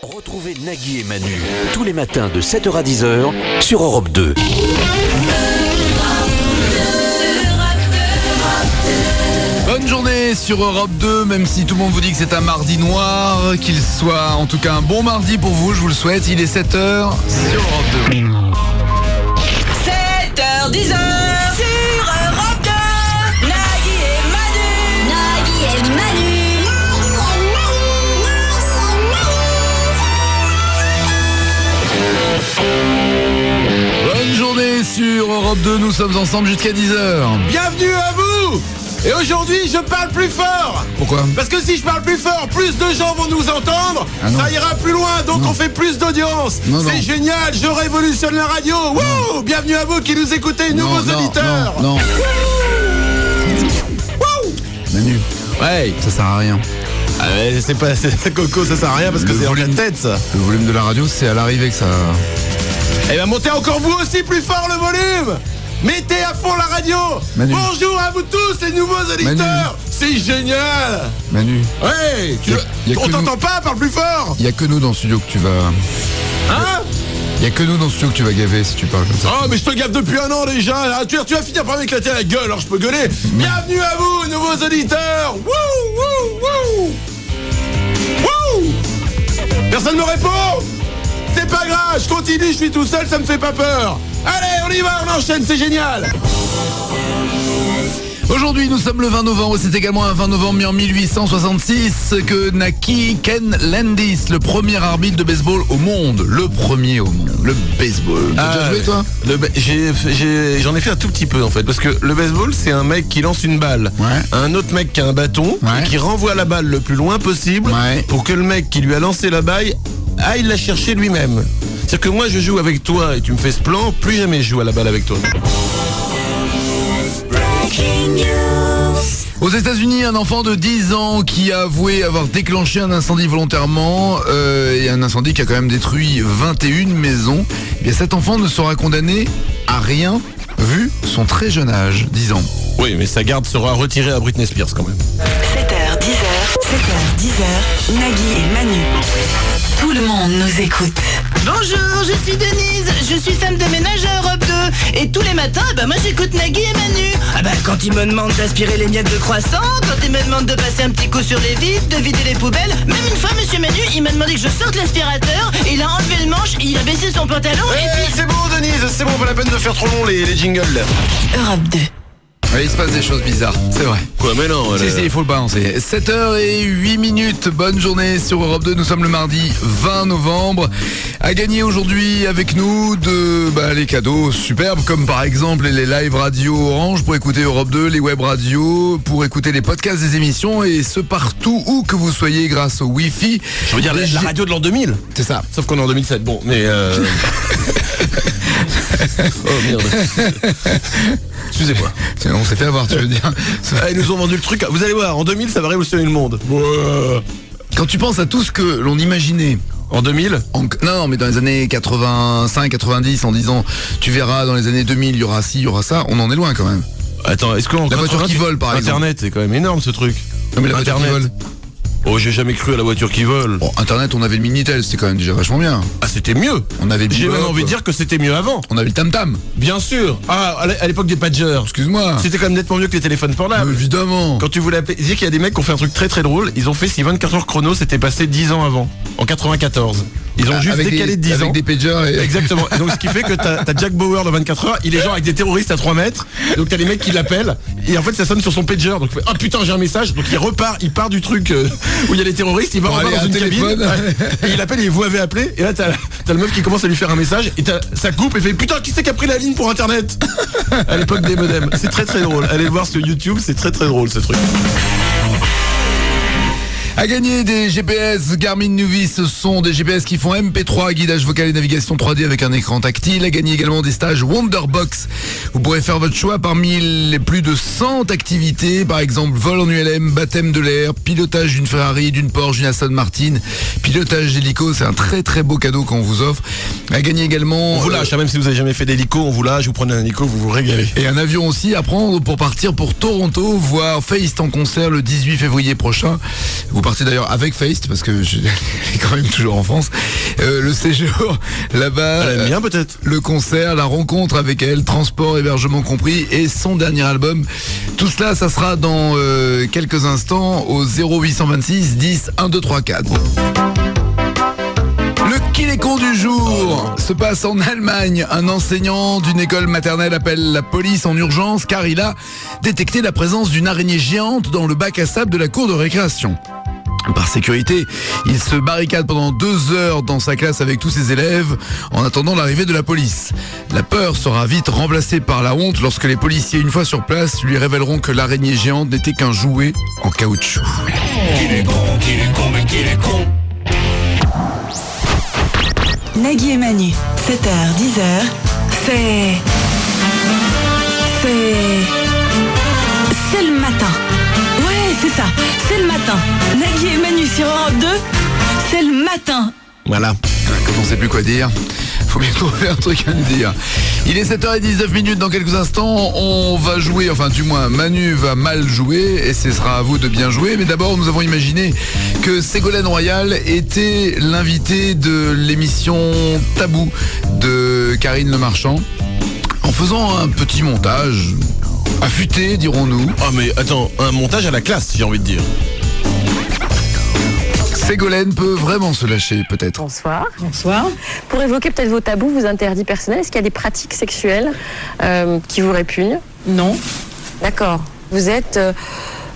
Retrouvez Nagui et Manu tous les matins de 7h à 10h sur Europe 2. Bonne journée sur Europe 2, même si tout le monde vous dit que c'est un mardi noir, qu'il soit en tout cas un bon mardi pour vous, je vous le souhaite. Il est 7h sur Europe 2. 7h, 10h sur Europe 2. Nagui et Manu. Nagui et Manu. Bonne journée sur Europe 2, nous sommes ensemble jusqu'à 10h. Bienvenue à vous. Et aujourd'hui, je parle plus fort. Pourquoi ? Parce que si je parle plus fort, plus de gens vont nous entendre. Ça ira plus loin, donc on fait plus d'audience. C'est génial, je révolutionne la radio. Wouh. Bienvenue à vous qui nous écoutez, nouveaux auditeurs. Non. Manu, Ouais. ça sert à rien. Ah mais c'est pas Coco, ça sert à rien parce que c'est dans la tête ça. Le volume de la radio, c'est à l'arrivée que ça... Eh ben montez encore vous aussi plus fort le volume. Mettez à fond la radio. Manu. Bonjour à vous tous les nouveaux auditeurs. Manu. C'est génial. Manu, Ouais. On t'entend pas, parle plus fort. il y a que nous dans le studio que tu vas... Hein? Il y a que nous dans le studio que tu vas gaver si tu parles comme ça. Oh mais je te gaffe depuis un an déjà. Ah, tu vas finir par m'éclater la gueule, alors je peux gueuler. Bienvenue à vous, nouveaux auditeurs. Wouh. Wouh. Personne me répond. C'est pas grave, je continue, je suis tout seul, ça me fait pas peur. Allez, on y va, on enchaîne, c'est génial. Aujourd'hui, nous sommes le 20 novembre, c'est également un 20 novembre en 1866 que naquit Ken Landis, le premier arbitre de baseball au monde. Le premier au monde, le baseball. T'as déjà joué toi ? J'en ai fait un tout petit peu en fait, parce que le baseball c'est un mec qui lance une balle à un autre mec qui a un bâton et qui renvoie la balle le plus loin possible pour que le mec qui lui a lancé la balle aille la chercher lui-même. C'est-à-dire que moi je joue avec toi et tu me fais ce plan, plus jamais je joue à la balle avec toi. Aux États-Unis, un enfant de 10 ans qui a avoué avoir déclenché un incendie volontairement et un incendie qui a quand même détruit 21 maisons. Eh bien, cet enfant ne sera condamné à rien vu son très jeune âge, 10 ans. Oui, mais sa garde sera retirée à Britney Spears quand même. 7h, 10h, Nagui et Manu. Tout le monde nous écoute. Bonjour, je suis Denise, je suis femme de ménage à Europe 2. Et tous les matins, moi j'écoute Nagui et Manu. Quand ils me demandent d'aspirer les miettes de croissant, quand ils me demandent de passer un petit coup sur les vitres, de vider les poubelles. Même une fois, monsieur Manu, il m'a demandé que je sorte l'aspirateur. Et il a enlevé le manche, il a baissé son pantalon et puis... C'est bon Denise, c'est bon, pas la peine de faire trop long les jingles là. Europe 2. Oui, il se passe des choses bizarres, c'est vrai. Quoi, mais non. Si, il faut le balancer. 7h08, bonne journée sur Europe 2. Nous sommes le mardi 20 novembre. À gagner aujourd'hui avec nous les cadeaux superbes, comme par exemple les live radio Orange pour écouter Europe 2, les web radios pour écouter les podcasts des émissions et ce partout où que vous soyez grâce au Wi-Fi. Je veux dire la radio de l'an 2000. C'est ça. Sauf qu'on est en 2007, bon, mais oh merde. Excusez-moi. On s'est fait avoir, tu veux dire. Ils nous ont vendu le truc. Vous allez voir, en 2000, ça va révolutionner le monde. Quand tu penses à tout ce que l'on imaginait en 2000 Non, mais dans les années 85, 90, en disant tu verras dans les années 2000, il y aura ci, il y aura ça, on en est loin quand même. Attends, est-ce qu'on... La voiture qui vole par exemple. Internet, c'est quand même énorme ce truc. Non, mais la voiture qui vole. Oh, j'ai jamais cru à la voiture qui vole. Bon, Internet, on avait le Minitel, c'était quand même déjà vachement bien. Ah, c'était mieux. On avait J'ai même envie de dire que c'était mieux avant. On avait le tam-tam. Bien sûr. Ah, à l'époque des pagers. Excuse-moi. C'était quand même nettement mieux que les téléphones portables. Évidemment. Quand tu voulais appeler... Dire qu'il y a des mecs qui ont fait un truc très très drôle. Ils ont fait si 24 heures chrono s'était passé 10 ans avant. En 94. Ils ont juste décalé de 10 ans. Avec des pagers et... Exactement. Et donc ce qui fait que t'as Jack Bauer dans 24 heures, il est genre avec des terroristes à 3 mètres. Donc t'as les mecs qui l'appellent. Et en fait ça sonne sur son pager. Donc il fait, oh putain j'ai un message. Donc il part du truc où il y a les terroristes, il va revoir dans une cabine. Et il appelle et vous avez appelé. Et là t'as le meuf qui commence à lui faire un message. Et ça coupe et fait putain qui c'est qui a pris la ligne pour internet à l'époque des modems. C'est très très drôle. Allez le voir sur YouTube, c'est très très drôle ce truc. À gagner des GPS Garmin Nuvis, ce sont des GPS qui font MP3, guidage vocal et navigation 3D avec un écran tactile. À gagner également des stages Wonderbox. Vous pourrez faire votre choix parmi les plus de 100 activités, par exemple vol en ULM, baptême de l'air, pilotage d'une Ferrari, d'une Porsche, d'une Aston Martin, pilotage d'hélico, c'est un très très beau cadeau qu'on vous offre. À gagner également... On vous lâche, même si vous n'avez jamais fait d'hélico, on vous lâche, vous prenez un hélico, vous vous régalez. Et un avion aussi à prendre pour partir pour Toronto, voir Feist en concert le 18 février prochain. Vous partie d'ailleurs avec Feist parce que je est quand même toujours en France. Le séjour là-bas, Elle aime bien peut-être. le concert, la rencontre avec elle, transport, hébergement compris et son dernier album. Tout cela, ça sera dans quelques instants au 0826 10 1 2 3 4. Le Qu'il est con du jour se passe en Allemagne. Un enseignant d'une école maternelle appelle la police en urgence car il a détecté la présence d'une araignée géante dans le bac à sable de la cour de récréation. Par sécurité, il se barricade pendant 2 heures dans sa classe avec tous ses élèves en attendant l'arrivée de la police. La peur sera vite remplacée par la honte lorsque les policiers, une fois sur place, lui révéleront que l'araignée géante n'était qu'un jouet en caoutchouc. Nagui et Manu, 7h, 10h, c'est le matin. Ouais, c'est ça, c'est le matin. Nagui et Manu sur Europe 2, c'est le matin. Voilà. Quand on sait plus quoi dire, faut bien trouver un truc à nous dire. Il est 7h19, dans quelques instants, on va jouer, enfin du moins Manu va mal jouer et ce sera à vous de bien jouer. Mais d'abord, nous avons imaginé que Ségolène Royal était l'invité de l'émission Tabou de Karine Le Marchand. En faisant un petit montage, affûté dirons-nous. Ah mais attends, un montage à la classe, j'ai envie de dire. Ségolène peut vraiment se lâcher peut-être. Bonsoir. Bonsoir. Pour évoquer peut-être vos tabous, vos interdits personnels, est-ce qu'il y a des pratiques sexuelles qui vous répugnent? Non. D'accord. Vous êtes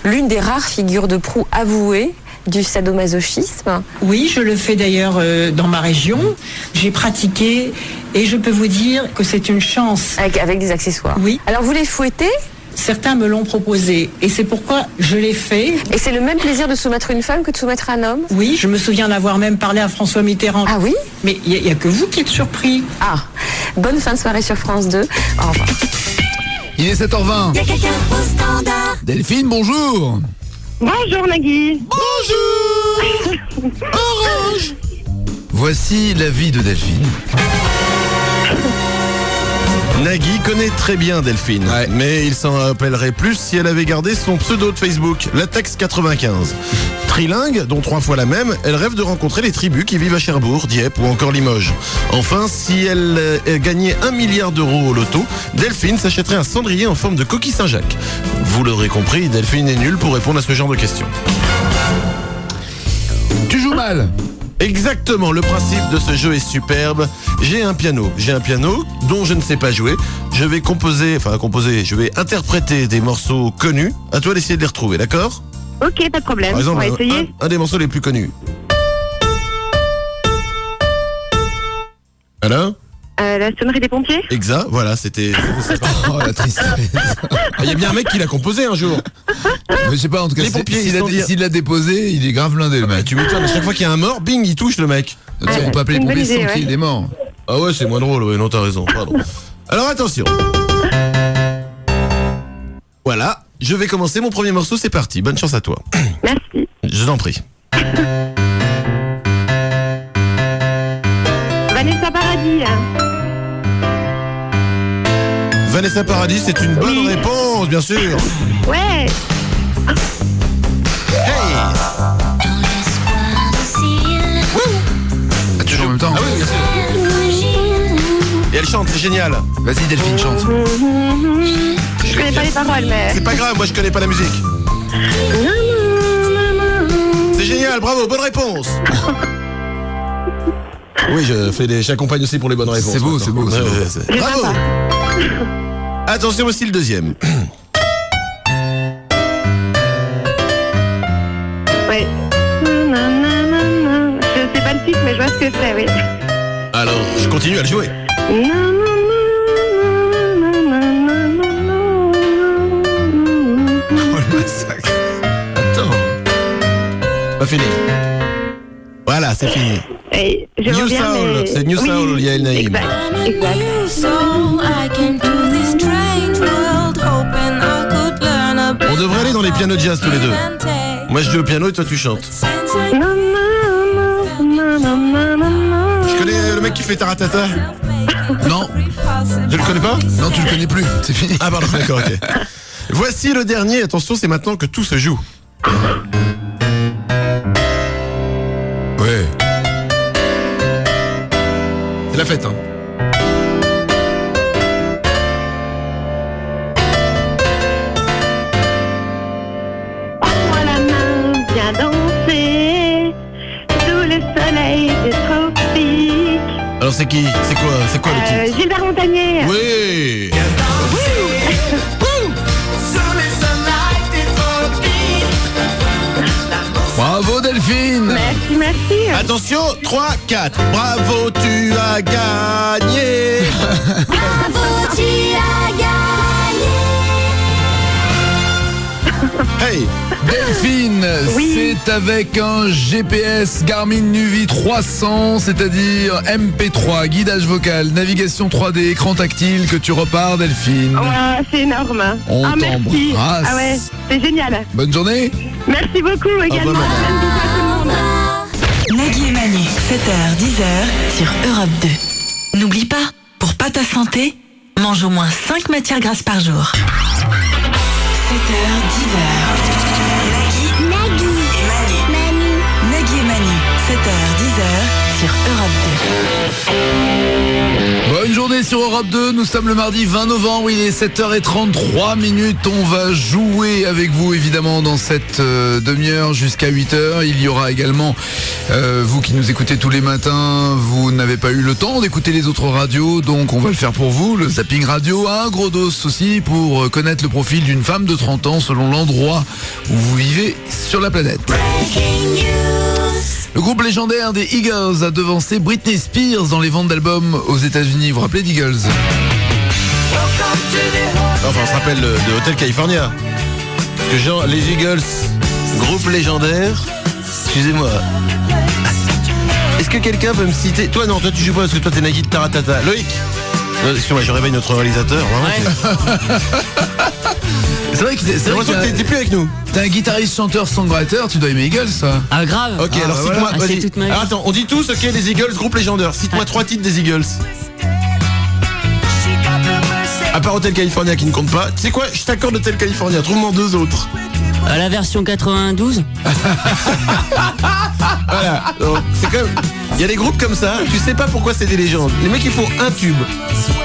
l'une des rares figures de proue avouées du sadomasochisme. Oui, je le fais d'ailleurs dans ma région. J'ai pratiqué et je peux vous dire que c'est une chance. Avec des accessoires. Oui. Alors vous les fouettez Certains me l'ont proposé et c'est pourquoi je l'ai fait. et c'est le même plaisir de soumettre une femme que de soumettre un homme? Oui, je me souviens d'avoir même parlé à François Mitterrand. Ah oui? Mais il n'y a que vous qui êtes surpris. Ah, bonne fin de soirée sur France 2. Au revoir. Il est 7h20. Delphine, bonjour. Bonjour Nagui. Bonjour. Orange. Voici la vie de Delphine. Nagui connaît très bien Delphine, Ouais. mais il s'en rappellerait plus si elle avait gardé son pseudo de Facebook, Latex95. Trilingue, dont 3 fois la même, elle rêve de rencontrer les tribus qui vivent à Cherbourg, Dieppe ou encore Limoges. Enfin, si elle gagnait 1 milliard d'euros au loto, Delphine s'achèterait un cendrier en forme de coquille Saint-Jacques. Vous l'aurez compris, Delphine est nulle pour répondre à ce genre de questions. Tu joues mal. Exactement, le principe de ce jeu est superbe. J'ai un piano dont je ne sais pas jouer. Je vais je vais interpréter des morceaux connus. À toi d'essayer de les retrouver, d'accord? Ok, pas de problème. Par exemple, On va essayer. un des morceaux les plus connus. Voilà, La sonnerie des pompiers. exact, voilà, c'était ça. Oh la tristesse. Il y a bien un mec qui l'a composé un jour. Mais je sais pas, en tout cas, Les pompiers, s'il ils sont dire- s'il l'a déposé, il est grave blindé le mec. Tu m'étonnes, à chaque fois qu'il y a un mort, bing, il touche le mec. Tu sais, on peut appeler les une bonne pompiers idée, sans qu'il y ait ouais. des morts. Ah ouais, c'est moins drôle, ouais, non, t'as raison, pardon. Alors attention. Voilà, je vais commencer mon premier morceau, c'est parti. Bonne chance à toi. Merci. Je t'en prie. Vanessa Paradis. Vanessa Paradis, c'est une bonne Oui. réponse, bien sûr. Ouais. Hey. Ah, toujours en même temps. Ah oui, bien sûr. Et elle chante, c'est génial. Vas-y Delphine, chante. Je connais pas les paroles, mais. C'est pas grave, moi je connais pas la musique. C'est génial, bravo, bonne réponse. Oui, j'accompagne aussi pour les bonnes réponses. C'est beau, maintenant. c'est beau, c'est beau. J'ai Bravo. pas Attention, voici le deuxième. Ouais. Je sais pas le titre, mais je vois ce que c'est, oui. Alors, je continue à le jouer. Oh le massacre. Attends. Pas fini. Voilà, c'est fini. Hey, je New reviens, Soul, mais... c'est New Soul, Yael Naïm. Exact. On devrait aller dans les pianos jazz tous les deux. Moi je joue au piano et toi tu chantes. Je connais le mec qui fait Taratata. Non, Je le connais pas? non, tu le connais plus. C'est fini. Ah pardon, d'accord, ok. Voici le dernier, attention, c'est maintenant que tout se joue. la fête, hein. Prends-moi la main, viens danser sous le soleil des tropiques. Alors c'est qui? C'est quoi le titre? Gilbert Montagnier. Oui. Bravo Delphine. Merci. Attention, 3, 4. Bravo, tu as gagné. Bravo, tu as gagné. Hey. Delphine, Oui. c'est avec un GPS Garmin Nuvi 300, c'est-à-dire MP3, guidage vocal, navigation 3D, écran tactile que tu repars Delphine. Ouais, c'est énorme. On merci. t'embrasse. Ah ouais, c'est génial. Bonne journée. Merci beaucoup également. revoir, Plein de bisous à tout le monde. Nagui et Manu, 7h, 10h sur Europe 2. N'oublie pas, pour pas ta santé, mange au moins 5 matières grasses par jour. 7h, 10h. Nagui et Manu. Nagui et Manu, 7h, 10h sur Europe 2. Bonne journée sur Europe 2, nous sommes le mardi 20 novembre, il est 7h33 minutes, on va jouer avec vous évidemment dans cette demi-heure jusqu'à 8h, il y aura également, vous qui nous écoutez tous les matins, vous n'avez pas eu le temps d'écouter les autres radios, donc on va le faire pour vous, le zapping radio, un gros dos aussi pour connaître le profil d'une femme de 30 ans selon l'endroit où vous vivez sur la planète. Le groupe légendaire des Eagles a devancé Britney Spears dans les ventes d'albums aux États-Unis. Vous vous rappelez d'Eagles? Enfin, on se rappelle de Hotel California. Parce que genre, les Eagles, groupe légendaire. Excusez-moi. Est-ce que quelqu'un peut me citer? Toi non, toi tu joues pas parce que toi t'es Nagui de Taratata. Loïc? Excuse-moi, je réveille notre réalisateur. Vraiment, C'est vrai que c'est l'impression que t'es plus avec nous. t'es un guitariste, chanteur, songwriter, tu dois aimer Eagles, ça. Ah grave. Ok, alors cite-moi, voilà. Ah, c'est vas-y. toute ma vie. Alors attends, on dit tous, ok, les Eagles, groupe légendaire. Cite-moi 3 titres des Eagles. À part Hotel California qui ne compte pas. Tu sais quoi, je t'accorde Hotel California, trouve-moi 2 autres. La version 92. Voilà, donc, c'est quand même... Il y a des groupes comme ça, tu sais pas pourquoi c'est des légendes. Les mecs ils font un tube.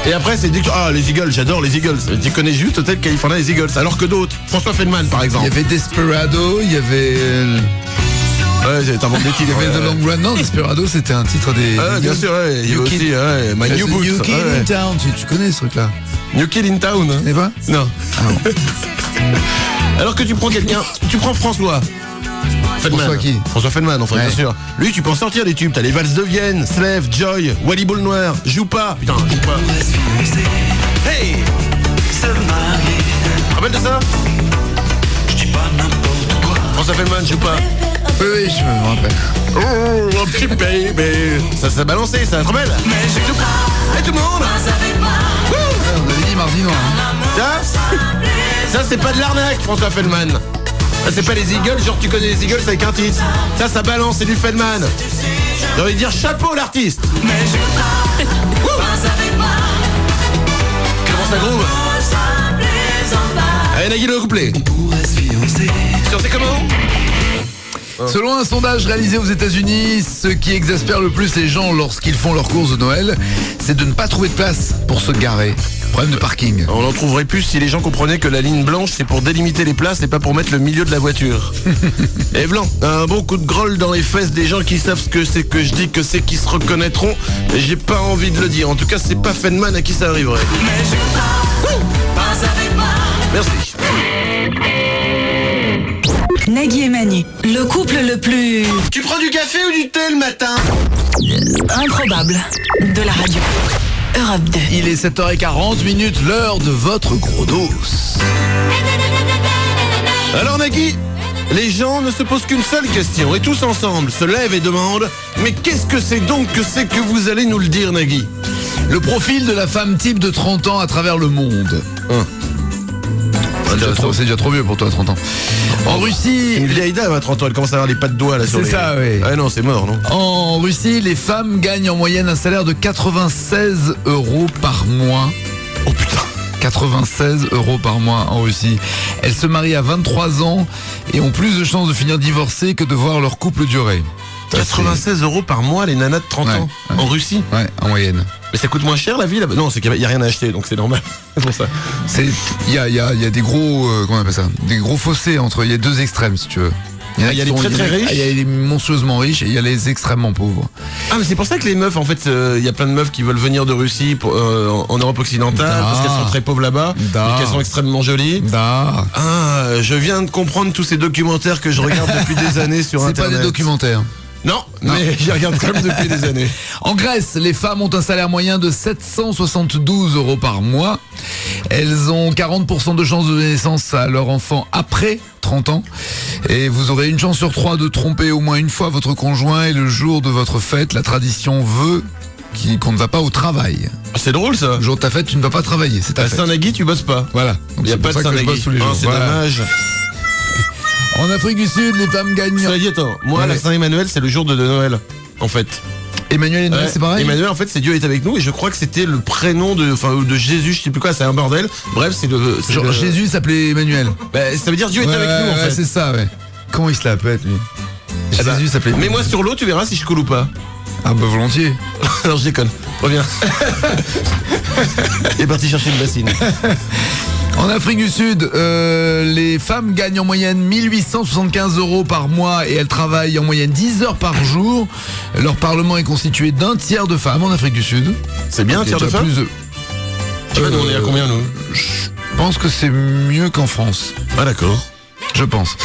Et après c'est dit que ah les Eagles, j'adore les Eagles. Tu connais juste Hotel California les Eagles. Alors que d'autres, François Feldman par Il exemple. y avait Desperado, il y avait... Ouais, t'inventes des titres. Il y avait The Long Run. Non, Desperado, c'était un titre des... Ouais, bien sûr, ouais. Il y a New aussi Kid- ouais, My New Boots. New Kid Ouais. in Town, tu connais ce truc-là? New Kid in Town. Tu connais pas? Non. Ah bon. Alors que tu prends quelqu'un, tu prends François. Feldman. François qui? François Feldman, enfin, Ouais. bien sûr. Lui, tu peux en sortir des tubes. T'as les Valses de Vienne, Slave, Joy, Wally Ball Noir, Joue pas. Putain, Joue pas. Hey! Tu te rappelles de ça? François Feldman, Joue pas. Oui, oui, je me rappelle. Oh, petit baby. Ça s'est balancé, ça, trop belle. Et tout le monde. Ouais, on avait dit Mardi Noir. Hein. Ça c'est pas de l'arnaque, François Feldman. Ça c'est pas les Eagles, genre tu connais les Eagles avec un titre. Ça balance, c'est du Feldman. J'ai envie de dire chapeau l'artiste. Wouh. Comment ça groove? Allez Nagui le couplet. Sur c'est comment? Selon un sondage réalisé aux États-Unis, ce qui exaspère le plus les gens lorsqu'ils font leurs courses de Noël, c'est de ne pas trouver de place pour se garer. Problème de parking. On en trouverait plus si les gens comprenaient que la ligne blanche c'est pour délimiter les places et pas pour mettre le milieu de la voiture. Et blanc, un bon coup de grolle dans les fesses des gens qui savent ce que c'est que je dis, que c'est qui se reconnaîtront. Mais j'ai pas envie de le dire. En tout cas, c'est pas Feldman à qui ça arriverait. Merci. Nagui et Manu, le couple le plus Tu prends du café ou du thé le matin? improbable de la radio. Europe 2. Il est 7h40 minutes, l'heure de votre gros dos. Alors Nagui, les gens ne se posent qu'une seule question et tous ensemble se lèvent et demandent mais qu'est-ce que c'est donc que c'est que vous allez nous le dire Nagui? Le profil de la femme type de 30 ans à travers le monde. C'est déjà trop vieux pour toi, 30 ans. En Russie... Une vieille dame à 30 ans, elle commence à avoir les pas de doigts là sur C'est les... ça, oui. Ah non, c'est mort, non? En Russie, les femmes gagnent en moyenne un salaire de 96 € par mois. Oh putain. 96 € par mois en Russie. Elles se marient à 23 ans et ont plus de chances de finir divorcées que de voir leur couple durer. 96 € par mois les nanas de 30 ans en Russie. Ouais, en moyenne. Mais ça coûte moins cher la vie là-bas. Non, c'est qu'il n'y a rien à acheter, donc c'est normal. C'est pour ça. Il y a des gros, comment on appelle ça, des gros fossés entre, il y a deux extrêmes si tu veux. Il y a les très riches. Il y a les monstrueusement riches et il y a les extrêmement pauvres. Ah mais c'est pour ça que les meufs, en fait, il y a plein de meufs qui veulent venir de Russie en Europe occidentale parce qu'elles sont très pauvres là-bas et qu'elles sont extrêmement jolies. Je viens de comprendre tous ces documentaires que je regarde depuis des années sur Internet. C'est pas des documentaires. Non, mais j'y regarde quand même depuis des années. En Grèce, les femmes ont un salaire moyen de 772 € par mois. Elles ont 40% de chances de donner naissance à leur enfant après 30 ans. Et vous aurez une chance sur 3 de tromper au moins une fois votre conjoint. Et le jour de votre fête, la tradition veut qu'on ne va pas au travail. C'est drôle ça. Le jour de ta fête, tu ne vas pas travailler. C'est ta fête. À Saint-Nagui, tu bosses pas. Voilà. Il n'y a pas de Saint-Nagui. C'est dommage. En Afrique du Sud, les femmes gagnent. Ça dit, attends, moi, la Saint-Emmanuel, c'est le jour de Noël, en fait. Emmanuel et Noël, c'est pareil. Emmanuel, en fait, c'est Dieu est avec nous, et je crois que c'était le prénom de Jésus, je sais plus quoi, c'est un bordel. Bref, c'est genre Jésus s'appelait Emmanuel. Bah, ça veut dire Dieu est avec nous, en fait. C'est ça, ouais. Comment il se l'appelle, lui? Jésus s'appelait. Mets-moi sur l'eau, tu verras si je coule ou pas. Ah bah volontiers. Alors je déconne. Reviens. Il est parti chercher une bassine. En Afrique du Sud, les femmes gagnent en moyenne 1875 € par mois et elles travaillent en moyenne 10 heures par jour. Leur parlement est constitué d'un tiers de femmes en Afrique du Sud. C'est bien un tiers de femmes. Tu vois, nous on est à combien nous? Je pense que c'est mieux qu'en France. Ah d'accord. Je pense.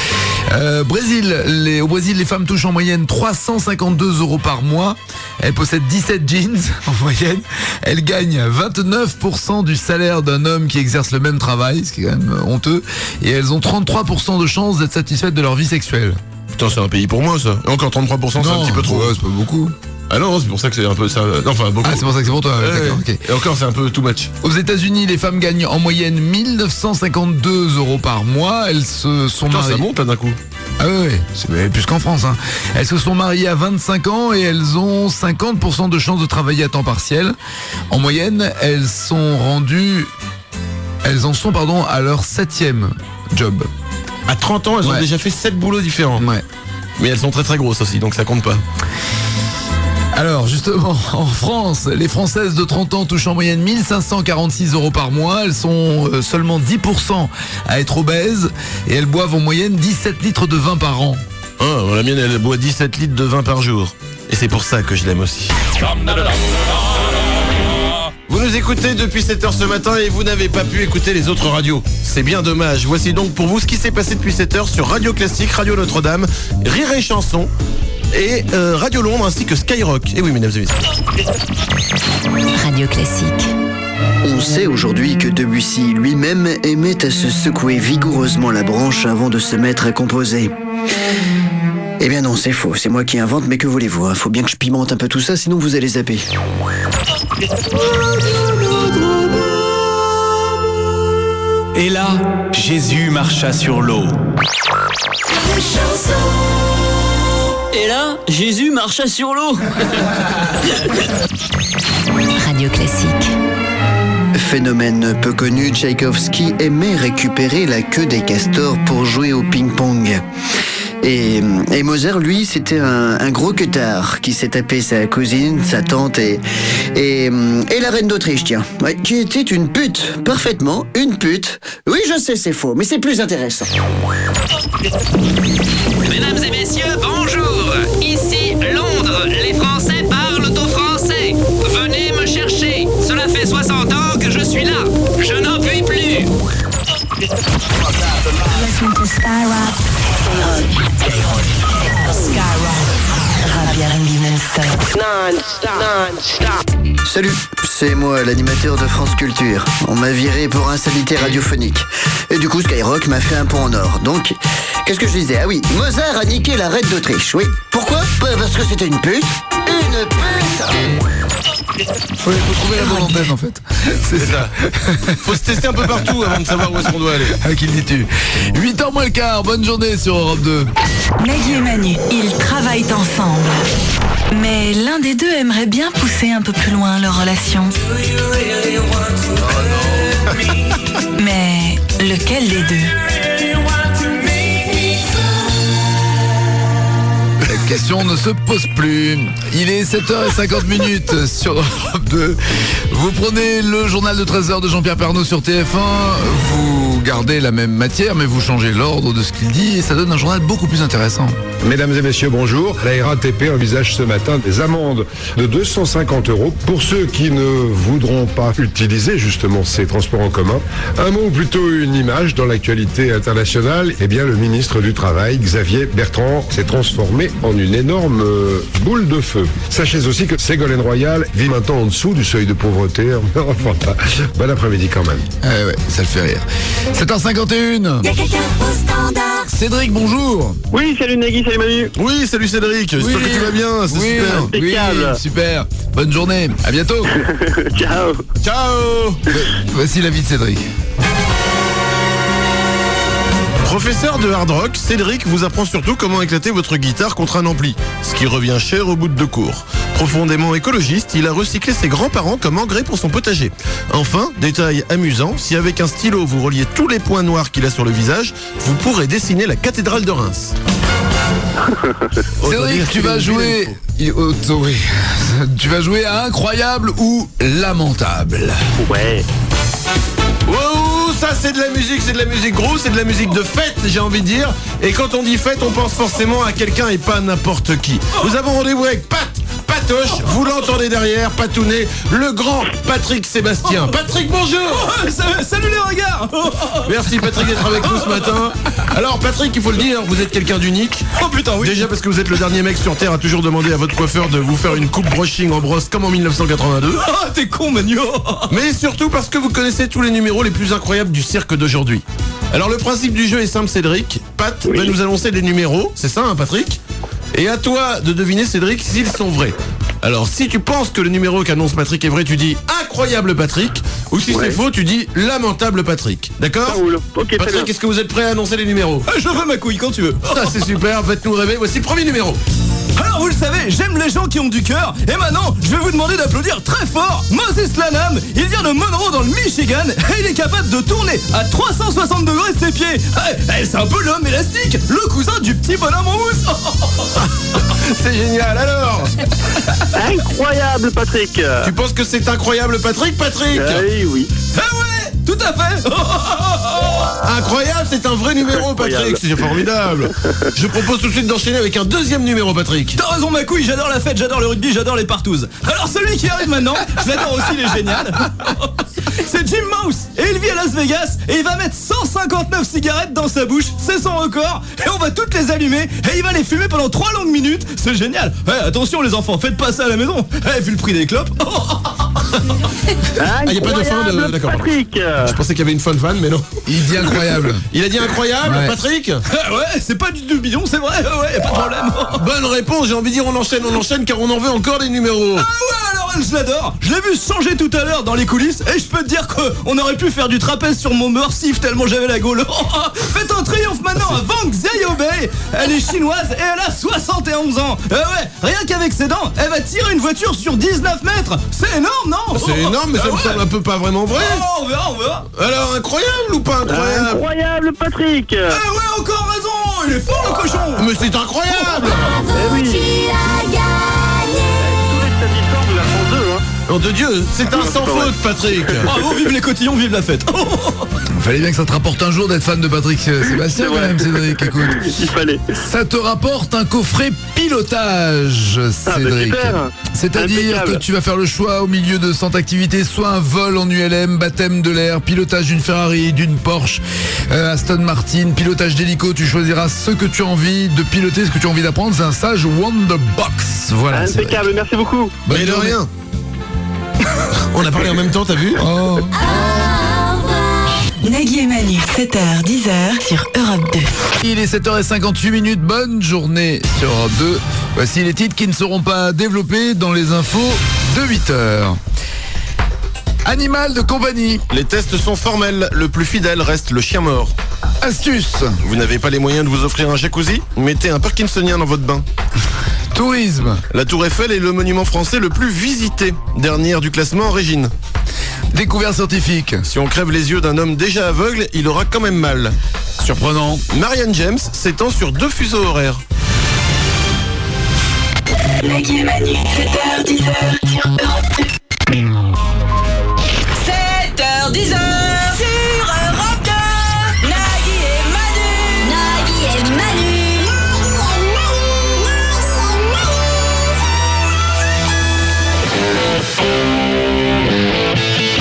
Au Brésil, les femmes touchent en moyenne 352 € par mois. Elles possèdent 17 jeans en moyenne. Elles gagnent 29% du salaire d'un homme qui exerce le même travail, ce qui est quand même honteux. Et elles ont 33% de chances d'être satisfaites de leur vie sexuelle. Putain, c'est un pays pour moi ça. Et encore 33%, c'est un petit peu trop. Ouais, c'est pas beaucoup. Ah non, c'est pour ça que c'est un peu ça. Non, enfin, beaucoup. Ah, c'est pour ça que c'est pour toi. D'accord, ok. Et encore, c'est un peu too much. Aux États-Unis, les femmes gagnent en moyenne 1952 € par mois. Elles se sont mariées. Ça monte là d'un coup. Ah oui, c'est plus qu'en France. Hein. Elles se sont mariées à 25 ans et elles ont 50% de chances de travailler à temps partiel. En moyenne, elles en sont à leur 7e job. À 30 ans, elles ont déjà fait 7 boulots différents. Ouais. Mais elles sont très très grosses aussi, donc ça compte pas. Alors justement, en France, les Françaises de 30 ans touchent en moyenne 1546 € par mois. Elles sont seulement 10% à être obèses et elles boivent en moyenne 17 litres de vin par an. La mienne, elle boit 17 litres de vin par jour. Et c'est pour ça que je l'aime aussi. Vous nous écoutez depuis 7h ce matin et vous n'avez pas pu écouter les autres radios. C'est bien dommage. Voici donc pour vous ce qui s'est passé depuis 7h sur Radio Classique, Radio Notre-Dame, Rire et Chanson et Radio Londres ainsi que Skyrock. Et oui, mesdames et messieurs. Radio Classique. On sait aujourd'hui que Debussy lui-même aimait à se secouer vigoureusement la branche avant de se mettre à composer. Eh bien non, c'est faux, c'est moi qui invente, mais que voulez-vous, hein, faut bien que je pimente un peu tout ça, sinon vous allez zapper. Et là, Jésus marcha sur l'eau. Et là, Jésus marcha sur l'eau. Radio Classique. Phénomène peu connu, Tchaïkovski aimait récupérer la queue des castors pour jouer au ping-pong. Et Mozart, lui, c'était un gros queutard qui s'est tapé sa cousine, sa tante et la reine d'Autriche, tiens. Ouais, qui était une pute, parfaitement, une pute. Oui, je sais, c'est faux, mais c'est plus intéressant. Mesdames et messieurs, bonjour. Ici Londres, les Français parlent au français. Venez me chercher. Cela fait 60 ans que je suis là. Je n'en puis plus. Listen to Skyrock. Non-stop. Salut, c'est moi, l'animateur de France Culture. On m'a viré pour insanité radiophonique. Et du coup, Skyrock m'a fait un pont en or. Donc, qu'est-ce que je disais? Ah oui, Mozart a niqué la reine d'Autriche. Oui. Pourquoi? Parce que c'était une pute. Une pute. Faut trouver la bonne antenne en fait. C'est ça. Faut se tester un peu partout avant de savoir où est-ce qu'on doit aller. À qui le dis-tu? 8h moins le quart, bonne journée sur Europe 2. Nagui et Manu, ils travaillent ensemble. Mais l'un des deux aimerait bien pousser un peu plus loin leur relation. Mais lequel des deux? question ne se pose plus. Il est 7h50 sur Europe 2. Vous prenez le journal de 13h de Jean-Pierre Pernaut sur TF1. Vous gardez la même matière, mais vous changez l'ordre de ce qu'il dit et ça donne un journal beaucoup plus intéressant. Mesdames et messieurs, bonjour. La RATP envisage ce matin des amendes de 250 € pour ceux qui ne voudront pas utiliser justement ces transports en commun. Un mot ou plutôt une image dans l'actualité internationale. Eh bien, le ministre du Travail, Xavier Bertrand, s'est transformé en une énorme boule de feu. Sachez aussi que Ségolène Royal vit maintenant en dessous du seuil de pauvreté. Enfin, bon après-midi quand même. Ouais, ça le fait rire. 7h51. Y'a quelqu'un au standard. Cédric, bonjour. Oui, salut Nagui, salut Manu. Oui, salut Cédric, j'espère que tu vas bien, c'est super. Oui, super. Bonne journée, à bientôt. Ciao. Ciao. Voici la vie de Cédric. Professeur de hard rock, Cédric vous apprend surtout comment éclater votre guitare contre un ampli, ce qui revient cher au bout de 2 cours. Profondément écologiste, il a recyclé ses grands-parents comme engrais pour son potager. Enfin, détail amusant, si avec un stylo vous reliez tous les points noirs qu'il a sur le visage, vous pourrez dessiner la cathédrale de Reims. Cédric, tu vas jouer... Oui. Tu vas jouer à incroyable ou lamentable. Ouais. Wow, ça c'est de la musique grosse, c'est de la musique de fête, j'ai envie de dire. Et quand on dit fête, on pense forcément à quelqu'un et pas n'importe qui. Nous avons rendez-vous avec Patoche, vous l'entendez derrière, patounet, le grand Patrick Sébastien. Patrick, bonjour. Salut les regards. Merci Patrick d'être avec nous ce matin. Alors Patrick, il faut le dire, vous êtes quelqu'un d'unique. Oh putain, oui. Déjà parce que vous êtes le dernier mec sur Terre à toujours demander à votre coiffeur de vous faire une coupe brushing en brosse comme en 1982. Ah, t'es con, Manu. Mais surtout parce que vous connaissez tous les numéros les plus incroyables du cirque d'aujourd'hui. Alors le principe du jeu est simple, Cédric. Pat va nous annoncer des numéros, c'est ça hein Patrick? Et à toi de deviner Cédric s'ils sont vrais. Alors si tu penses que le numéro qu'annonce Patrick est vrai, tu dis incroyable Patrick. Ou si c'est faux, tu dis lamentable Patrick. D'accord? Okay, Patrick, est-ce que vous êtes prêt à annoncer les numéros? Je veux ma couille quand tu veux. Ça c'est super, faites-nous rêver, voici le premier numéro. Alors vous le savez, j'aime les gens qui ont du cœur. Et maintenant, je vais vous demander d'applaudir très fort Moses Lanham. Il vient de Monroe dans le Michigan et il est capable de tourner à 360 degrés de ses pieds. C'est un peu l'homme élastique, le cousin du petit bonhomme en mousse. C'est génial, alors Incroyable Patrick. Tu penses que c'est incroyable Patrick? Oui. Ah ouais, tout à fait. Incroyable, c'est un vrai numéro Patrick, c'est formidable. Je propose tout de suite d'enchaîner avec un deuxième numéro Patrick. T'as raison ma couille, j'adore la fête, j'adore le rugby, j'adore les partouzes. Alors celui qui arrive maintenant, je l'adore aussi, il est génial. C'est Jim Mouse et il vit à Las Vegas et il va mettre 159 cigarettes dans sa bouche, c'est son record. Et on va toutes les allumer et il va les fumer pendant 3 longues minutes, c'est génial. Attention les enfants, faites pas ça à la maison. Vu le prix des clopes. Ah, y a pas de fin de... D'accord. Patrick. Je pensais qu'il y avait une fun fan, mais non. Il dit incroyable. Il a dit incroyable, Ouais. Patrick? Ouais, c'est pas du tout bidon, c'est vrai, ouais, pas de problème. Bonne réponse, j'ai envie de dire on enchaîne car on en veut encore des numéros. Ah ouais, alors elle, je l'adore. Je l'ai vu changer tout à l'heure dans les coulisses et je peux te dire qu'on aurait pu faire du trapèze sur mon Mersif tellement j'avais la gaule. Faites un triomphe maintenant à Wang Xiaobei. Elle est chinoise et elle a 71 ans. Ouais, rien qu'avec ses dents, elle va tirer une voiture sur 19 mètres. C'est énorme, non? C'est énorme, mais ça me semble un peu pas vraiment vrai. On verra. Alors, incroyable ou pas incroyable? Incroyable Patrick. Ouais, encore raison. Il est fort le cochon. Mais c'est incroyable. Oui. Tous les samedis soirs de la France 2, hein. Oh de Dieu, c'est un sans faute Patrick. Bravo, vive les cotillons, vive la fête. Fallait bien que ça te rapporte un jour d'être fan de Patrick Sébastien quand même, Cédric, écoute. Il fallait. Ça te rapporte un coffret pilotage, Cédric. super. C'est-à-dire Impeccable. que tu vas faire le choix au milieu de 100 activités, soit un vol en ULM, baptême de l'air, pilotage d'une Ferrari, d'une Porsche, Aston Martin, pilotage d'hélico, tu choisiras ce que tu as envie de piloter, ce que tu as envie d'apprendre, c'est un stage Wonderbox. Voilà. Impeccable, merci beaucoup. Bonne Mais de journée. rien. On a parlé en même temps, t'as vu? Oh. Nagui et Manu, 7h, 10h sur Europe 2. Il est 7h58, bonne journée sur Europe 2. Voici les titres qui ne seront pas développés dans les infos de 8h. Animal de compagnie. Les tests sont formels, le plus fidèle reste le chien mort. Astuce. Vous n'avez pas les moyens de vous offrir un jacuzzi? Mettez un Parkinsonien dans votre bain. Tourisme. La Tour Eiffel est le monument français le plus visité. Dernière du classement, Régine. Découverte scientifique. Si on crève les yeux d'un homme déjà aveugle, il aura quand même mal. Surprenant. Marianne James s'étend sur 2 fuseaux horaires. Nagui et Manu, 7h, 10h sur Europe 2. 7h, 10h sur Europe 2. Nagui et Manu. Nagui et Manu.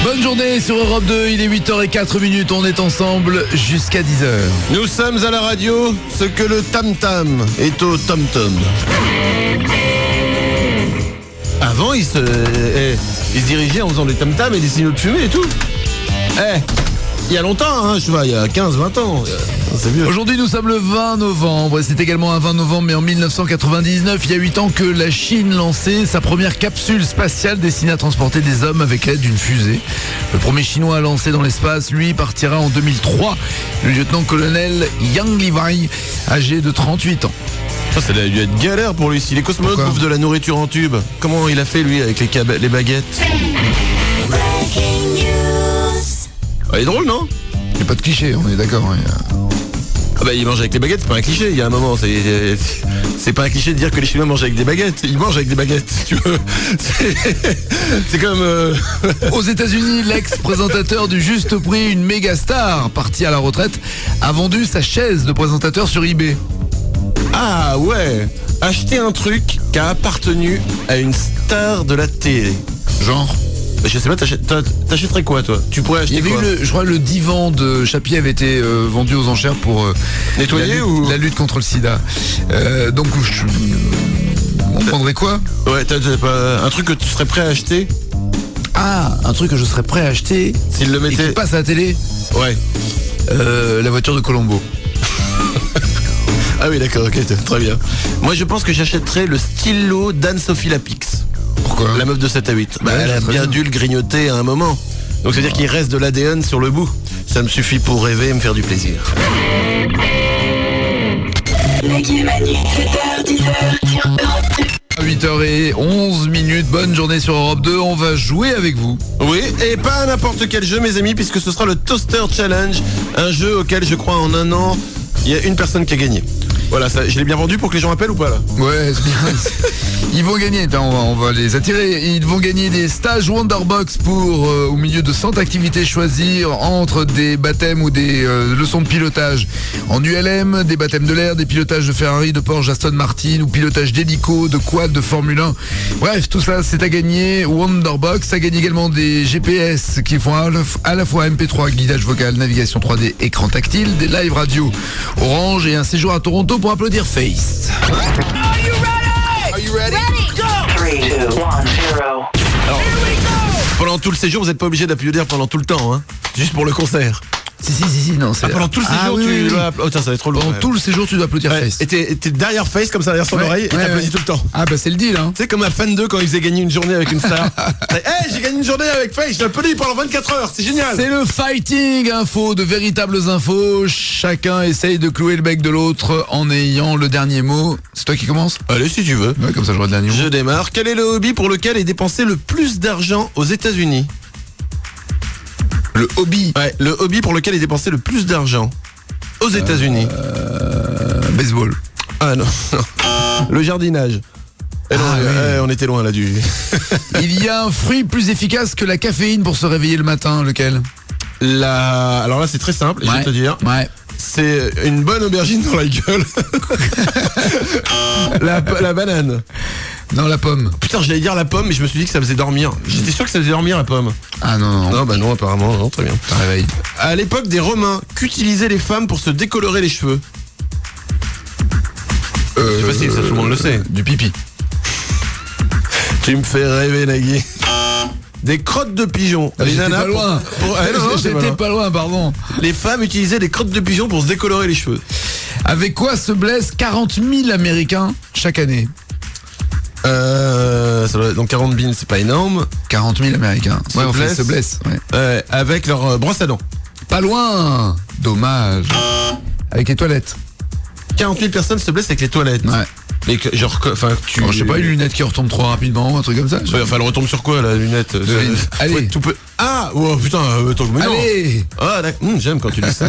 Bonne journée sur Europe 2, il est 8h04, on est ensemble jusqu'à 10h. Nous sommes à la radio, ce que le tam-tam est au tom-tom. Avant, il se dirigeait en faisant des tam-tams et des signaux de fumée et tout. Il y a longtemps, hein, je vois, il y a 15-20 ans. C'est vieux. Aujourd'hui, nous sommes le 20 novembre. C'est également un 20 novembre, mais en 1999, il y a 8 ans que la Chine lançait sa première capsule spatiale destinée à transporter des hommes avec l'aide d'une fusée. Le premier Chinois à lancer dans l'espace, lui, partira en 2003. Le lieutenant-colonel Yang Liwei, âgé de 38 ans. Ça a dû être galère pour lui. Si les cosmonautes bouffent de la nourriture en tube, comment il a fait, lui, avec les baguettes? Elle est drôle, non? Il n'y a pas de cliché, on est d'accord. Ah bah il mange avec les baguettes, c'est pas un cliché, il y a un moment, c'est pas un cliché de dire que les Chinois mangent avec des baguettes, ils mangent avec des baguettes, tu veux. C'est comme... Aux États-Unis, l'ex-présentateur du Juste Prix, une méga star partie à la retraite, a vendu sa chaise de présentateur sur eBay. Ah ouais, acheter un truc qui a appartenu à une star de la télé. Genre? Je sais pas, t'achèterais quoi, toi? Tu pourrais acheter quoi? Je crois le divan de Chapier avait été vendu aux enchères pour nettoyer la lutte contre le sida. Donc on prendrait quoi? Ouais, t'as pas un truc que tu serais prêt à acheter? Ah, un truc que je serais prêt à acheter s'il le mettait et qui passe à la télé? Ouais. La voiture de Colombo. Ah oui, d'accord, ok, très bien. Moi, je pense que j'achèterais le stylo d'Anne-Sophie Lapix. Pourquoi? La meuf de 7 à 8. Ouais, elle a bien dû le grignoter à un moment. Donc, c'est-à-dire qu'il reste de l'ADN sur le bout. Ça me suffit pour rêver et me faire du plaisir. Nagui et Manu, 7h, 10h sur Europe 2. 8h11, bonne journée sur Europe 2, on va jouer avec vous. Oui, et pas n'importe quel jeu, mes amis, puisque ce sera le Toaster Challenge, un jeu auquel je crois en un an, il y a une personne qui a gagné. Voilà, ça, je l'ai bien vendu pour que les gens appellent ou pas là? Ouais, c'est bien. Ils vont gagner, on va les attirer. Ils vont gagner des stages Wonderbox pour au milieu de 100 activités choisir entre des baptêmes ou des leçons de pilotage en ULM, des baptêmes de l'air, des pilotages de Ferrari, de Porsche, Aston Martin ou pilotage d'hélico, de quad, de Formule 1. Bref, tout ça c'est à gagner. Wonderbox, ça gagne également des GPS qui font à la fois MP3, guidage vocal, navigation 3D, écran tactile, des live radio Orange et un séjour à Toronto pour applaudir Face. Are you ready? Go! 3, 2, 1, 0. Alors, pendant tout le séjour, vous n'êtes pas obligé d'applaudir pendant tout le temps, hein. Juste pour le concert. Si, non, c'est... pendant tout le séjour, tu dois applaudir. Oh, tiens, ça va être trop lourd. Pendant tout le séjour, tu dois applaudir Face. Et t'es derrière Face, comme ça, derrière son oreille, et t'applaudis tout le temps. Ah, bah c'est le deal, hein. Tu sais, comme à Fan 2, quand il faisait gagner une journée avec une star. J'ai gagné une journée avec Face, je l'applaudis pendant 24 heures, c'est génial. C'est le fighting info, de véritables infos. Chacun essaye de clouer le bec de l'autre en ayant le dernier mot. C'est toi qui commence? Allez, si tu veux. Ouais, comme ça, j'aurai le dernier mot. Je démarre. Quel est le hobby pour lequel est dépensé le plus d'argent aux États-Unis? Le hobby? Ouais, le hobby pour lequel est dépensé le plus d'argent aux États-Unis. Baseball. Ah non. Le jardinage. On était loin là du. Il y a un fruit plus efficace que la caféine pour se réveiller le matin, lequel? Alors là c'est très simple, je vais te dire. Ouais. C'est une bonne aubergine dans la gueule. la banane. Non, la pomme. Putain, j'allais dire la pomme, mais je me suis dit que ça faisait dormir. J'étais sûr que ça faisait dormir la pomme. Ah non. Non, bah non, apparemment, non, très bien. Ça réveille. À l'époque des Romains, qu'utilisaient les femmes pour se décolorer les cheveux? C'est facile, ça tout le monde le sait. Du pipi. Tu me fais rêver, Nagui. Des crottes de pigeon. J'étais pas loin. J'étais pas loin, pardon. Les femmes utilisaient des crottes de pigeon pour se décolorer les cheveux. Avec quoi se blessent 40 000 Américains chaque année? Donc 40 000, c'est pas énorme. 40 000 Américains se blessent. Ouais. Avec leur brosse à dents. Pas loin. Dommage. Avec les toilettes. 40 000 personnes se blessent avec les toilettes. Ouais. Mais que, genre, enfin, je sais pas, une lunette qui retombe trop rapidement, un truc comme ça. Ouais, enfin, elle retombe sur quoi, la lunette? Allez. Tout peut... Ah, oh, putain, attends, mais non. Allez. Ah, j'aime quand tu dis ça.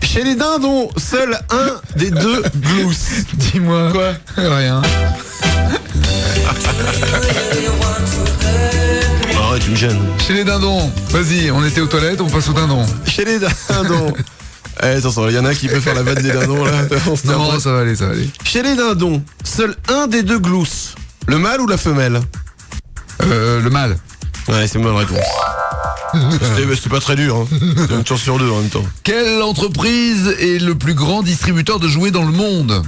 Chez les dindons, seul un des deux glousse. Dis-moi. Quoi? Rien. Arrête, tu me gênes. Chez les dindons. Vas-y, on était aux toilettes, on passe aux dindons. Chez les dindons. Attention, il y en a qui peut faire la vanne des dindons là. Non, ça va aller. Chez les dindons, seul un des deux glousse. Le mâle ou la femelle? Le mâle. Ouais, c'est une bonne réponse. C'était pas très dur, hein. C'est une chance sur deux en même temps. Quelle entreprise est le plus grand distributeur de jouets dans le monde?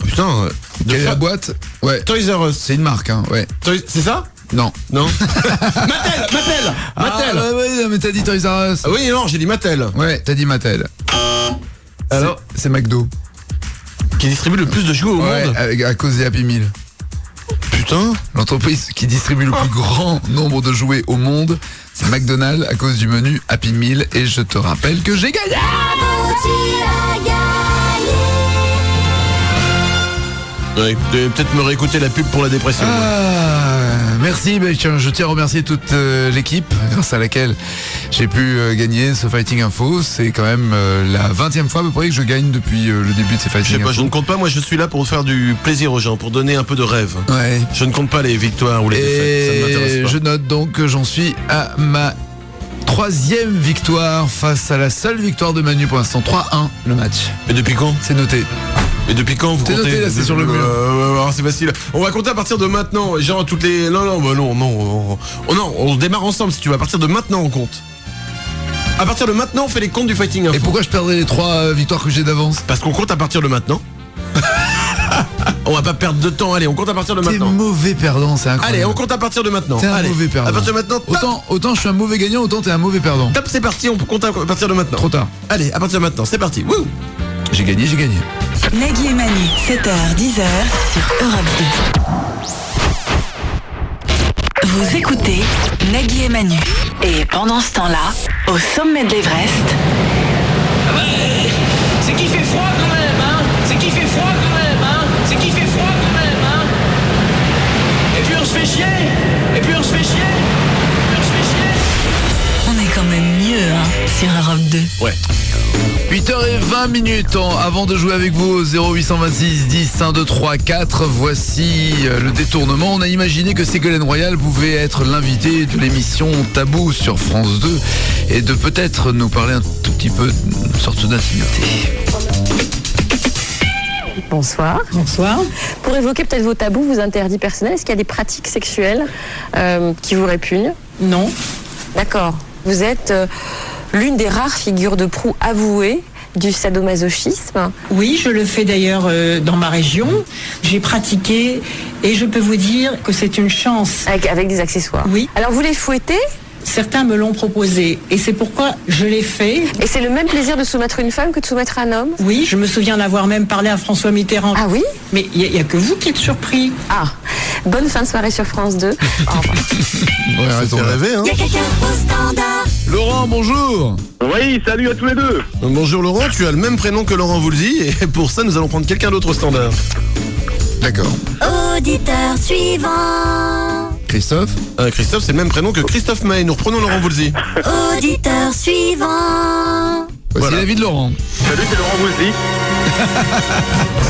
Putain. Quelle est la boîte? Ouais. Toys R Us. C'est une marque, hein, ouais. C'est ça? Non. Mattel. Ouais, mais t'as dit Toys R Us. Ah oui, non, j'ai dit Mattel. Ouais, t'as dit Mattel. Alors, c'est McDo. Qui distribue le plus de jouets au monde? À cause des Happy Meal. Putain. L'entreprise qui distribue le plus grand nombre de jouets au monde, c'est McDonald's à cause du menu Happy Meal. Et je te rappelle que j'ai gagné. Ouais, peut-être me réécouter la pub pour la dépression. Merci, je tiens à remercier toute l'équipe grâce à laquelle j'ai pu gagner ce Fighting Info. C'est quand même la 20e fois à peu près que je gagne depuis le début de ces Fighting Info. Je ne compte pas, moi je suis là pour faire du plaisir aux gens, pour donner un peu de rêve. Ouais. Je ne compte pas les victoires ou les défaites, ça ne m'intéresse pas. Je note donc que j'en suis à ma 3e victoire face à la seule victoire de Manu pour l'instant. 3-1 le match. Et depuis quand? C'est noté. Et depuis quand vous comptez? C'est noté là, c'est sur le mur. C'est facile. On va compter à partir de maintenant. Genre toutes les... Non, on démarre ensemble si tu veux. À partir de maintenant on compte. À partir de maintenant on fait les comptes du Fighting Info. Et pourquoi je perdrais les 3 victoires que j'ai d'avance? Parce qu'on compte à partir de maintenant. On va pas perdre de temps, allez, on compte à partir de maintenant. T'es mauvais perdant, c'est incroyable. Allez, on compte à partir de maintenant. T'es un mauvais perdant. À partir de maintenant, autant je suis un mauvais gagnant, autant t'es un mauvais perdant. Top, c'est parti, on compte à partir de maintenant. Trop tard. Allez, à partir de maintenant, c'est parti. Wouh. J'ai gagné. Nagui et Manu, 7h, 10h sur Europe 2. Vous écoutez Nagui et Manu. Et pendant ce temps-là, au sommet de l'Everest... Ah ouais, c'est qu'il fait froid quand même, hein. C'est qu'il fait froid quand même, hein. C'est qu'il fait froid quand même, hein. Et puis on se fait chier. On est quand même mieux, hein, sur Europe 2. Ouais. 8h20 avant de jouer avec vous au 0826 10 1 2 3 4. Voici le détournement. On a imaginé que Ségolène Royal pouvait être l'invité de l'émission Tabou sur France 2 et de peut-être nous parler un tout petit peu d'une sorte d'intimité. Bonsoir. Bonsoir. Pour évoquer peut-être vos tabous, vos interdits personnels, est-ce qu'il y a des pratiques sexuelles qui vous répugnent? Non. D'accord. Vous êtes l'une des rares figures de proue avouées du sadomasochisme. Oui, je le fais d'ailleurs dans ma région. J'ai pratiqué et je peux vous dire que c'est une chance. Avec des accessoires. Oui. Alors vous les fouettez? Certains me l'ont proposé et c'est pourquoi je l'ai fait. Et c'est le même plaisir de soumettre une femme que de soumettre un homme? Oui, je me souviens d'avoir même parlé à François Mitterrand. Ah oui? Mais il n'y a que vous qui êtes surpris. Ah, bonne fin de soirée sur France 2. Au revoir. Ouais, raison. Rêver, hein. Y'a quelqu'un au standard. Laurent, bonjour. Oui, salut à tous les deux. Bonjour Laurent, tu as le même prénom que Laurent Voulzy et pour ça nous allons prendre quelqu'un d'autre au standard. D'accord. Auditeur suivant. Christophe. Christophe, c'est le même prénom que Christophe May. Nous reprenons Laurent Voulzy. Auditeur suivant. Voici l'avis de Laurent. Salut, c'est Laurent Voulzy.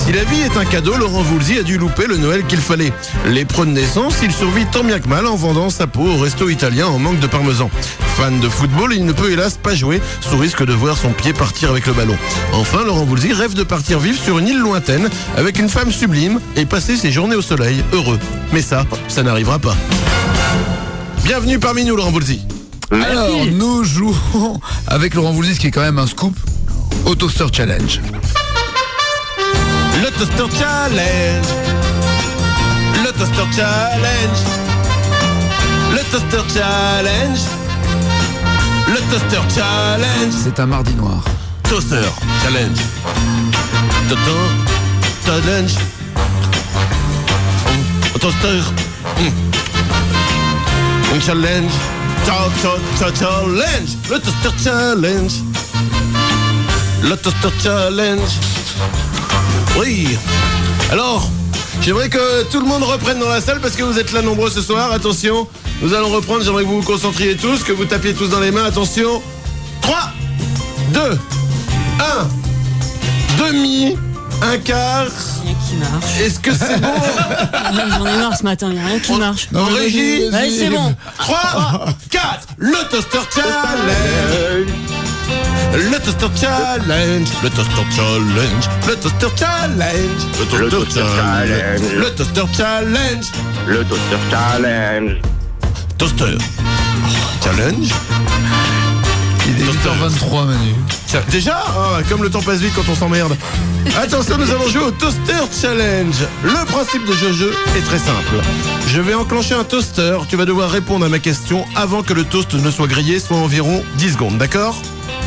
Si la vie est un cadeau, Laurent Voulzy a dû louper le Noël qu'il fallait. Lépreux de naissance, il survit tant bien que mal en vendant sa peau au resto italien en manque de parmesan. Fan de football, il ne peut hélas pas jouer sous risque de voir son pied partir avec le ballon. Enfin, Laurent Voulzy rêve de partir vivre sur une île lointaine avec une femme sublime et passer ses journées au soleil, heureux. Mais ça n'arrivera pas. Bienvenue parmi nous, Laurent Voulzy. Alors, nous jouons avec Laurent Voulzy, ce qui est quand même un scoop, au Toaster Challenge. Le Toaster Challenge. Le Toaster Challenge. Le Toaster Challenge. Le Toaster Challenge. C'est un mardi noir. Toaster Challenge. Toaster Challenge. Toaster Challenge. Challenge. Le Toaster Challenge. Le Toaster Challenge. Oui. Alors, j'aimerais que tout le monde reprenne dans la salle parce que vous êtes là nombreux ce soir. Attention, nous allons reprendre. J'aimerais que vous vous concentriez tous, que vous tapiez tous dans les mains. Attention. 3, 2, 1. Demi Un quart. Rien qui marche. Est-ce que c'est bon? J'en ai marre ce matin, il n'y a rien qui marche. En régie. Allez, c'est bon. 3, 4, le Toaster Challenge. Le Toaster Challenge. Le Toaster Challenge. Le Toaster Challenge. Le Toaster Challenge. Le Toaster Challenge. Le Toaster Challenge. Toaster Challenge. Il est 8h23, Manu. Déjà comme le temps passe vite quand on s'emmerde. Attention, nous allons jouer au Toaster Challenge. Le principe de ce jeu est très simple. Je vais enclencher un toaster. Tu vas devoir répondre à ma question avant que le toast ne soit grillé, soit environ 10 secondes, d'accord?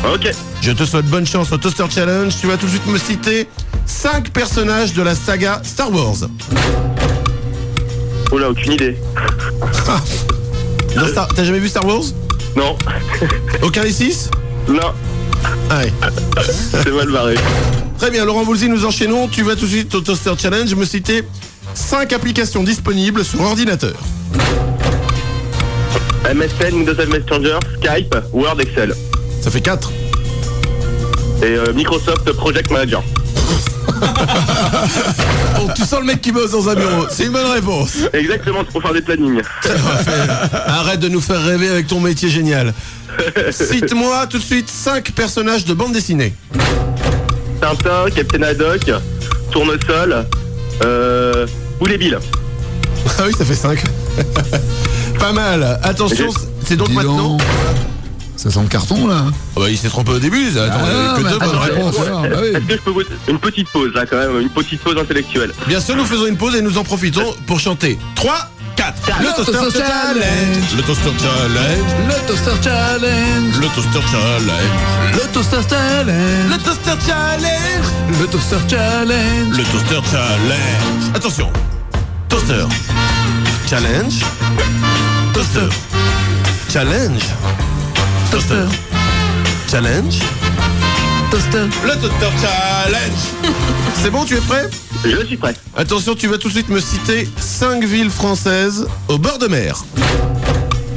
Ok. Je te souhaite bonne chance au Toaster Challenge. Tu vas tout de suite me citer 5 personnages de la saga Star Wars. Oula, aucune idée. T'as jamais vu Star Wars? Non. Aucun des 6? Non. Allez. C'est mal barré. Très bien, Laurent Voulzy, nous enchaînons. Tu vas tout de suite au Toaster Challenge me citer 5 applications disponibles sur ordinateur. MSN, Windows Messenger, Skype, Word, Excel. Ça fait 4. Et Microsoft Project Manager. Oh, tu sens le mec qui bosse dans un bureau. C'est une bonne réponse. Exactement, c'est pour faire des plannings. Arrête de nous faire rêver avec ton métier génial. Cite-moi tout de suite 5 personnages de bande dessinée. Tintin, Captain Haddock, Tournesol, Boulet Bill. Ah oui, ça fait 5. Pas mal. Attention, c'est donc maintenant... Ça sent le carton là. Oh bah, il s'est trompé au début. Attends, que deux bonnes réponses. Est-ce que je peux vous... Une petite pause là quand même, une petite pause intellectuelle. Bien sûr, nous faisons une pause et nous en profitons pour chanter 3, 4. Le Toaster Challenge. Le Toaster Challenge. Le Toaster Challenge. Le Toaster Challenge. Le Toaster Challenge. Le Toaster Challenge. Le Toaster Challenge. Le Toaster Challenge. Attention. Toaster Challenge. Toaster Challenge. Toaster Challenge. Toaster. Le Toaster Challenge. C'est bon, tu es prêt? Je suis prêt. Attention, tu vas tout de suite me citer 5 villes françaises au bord de mer.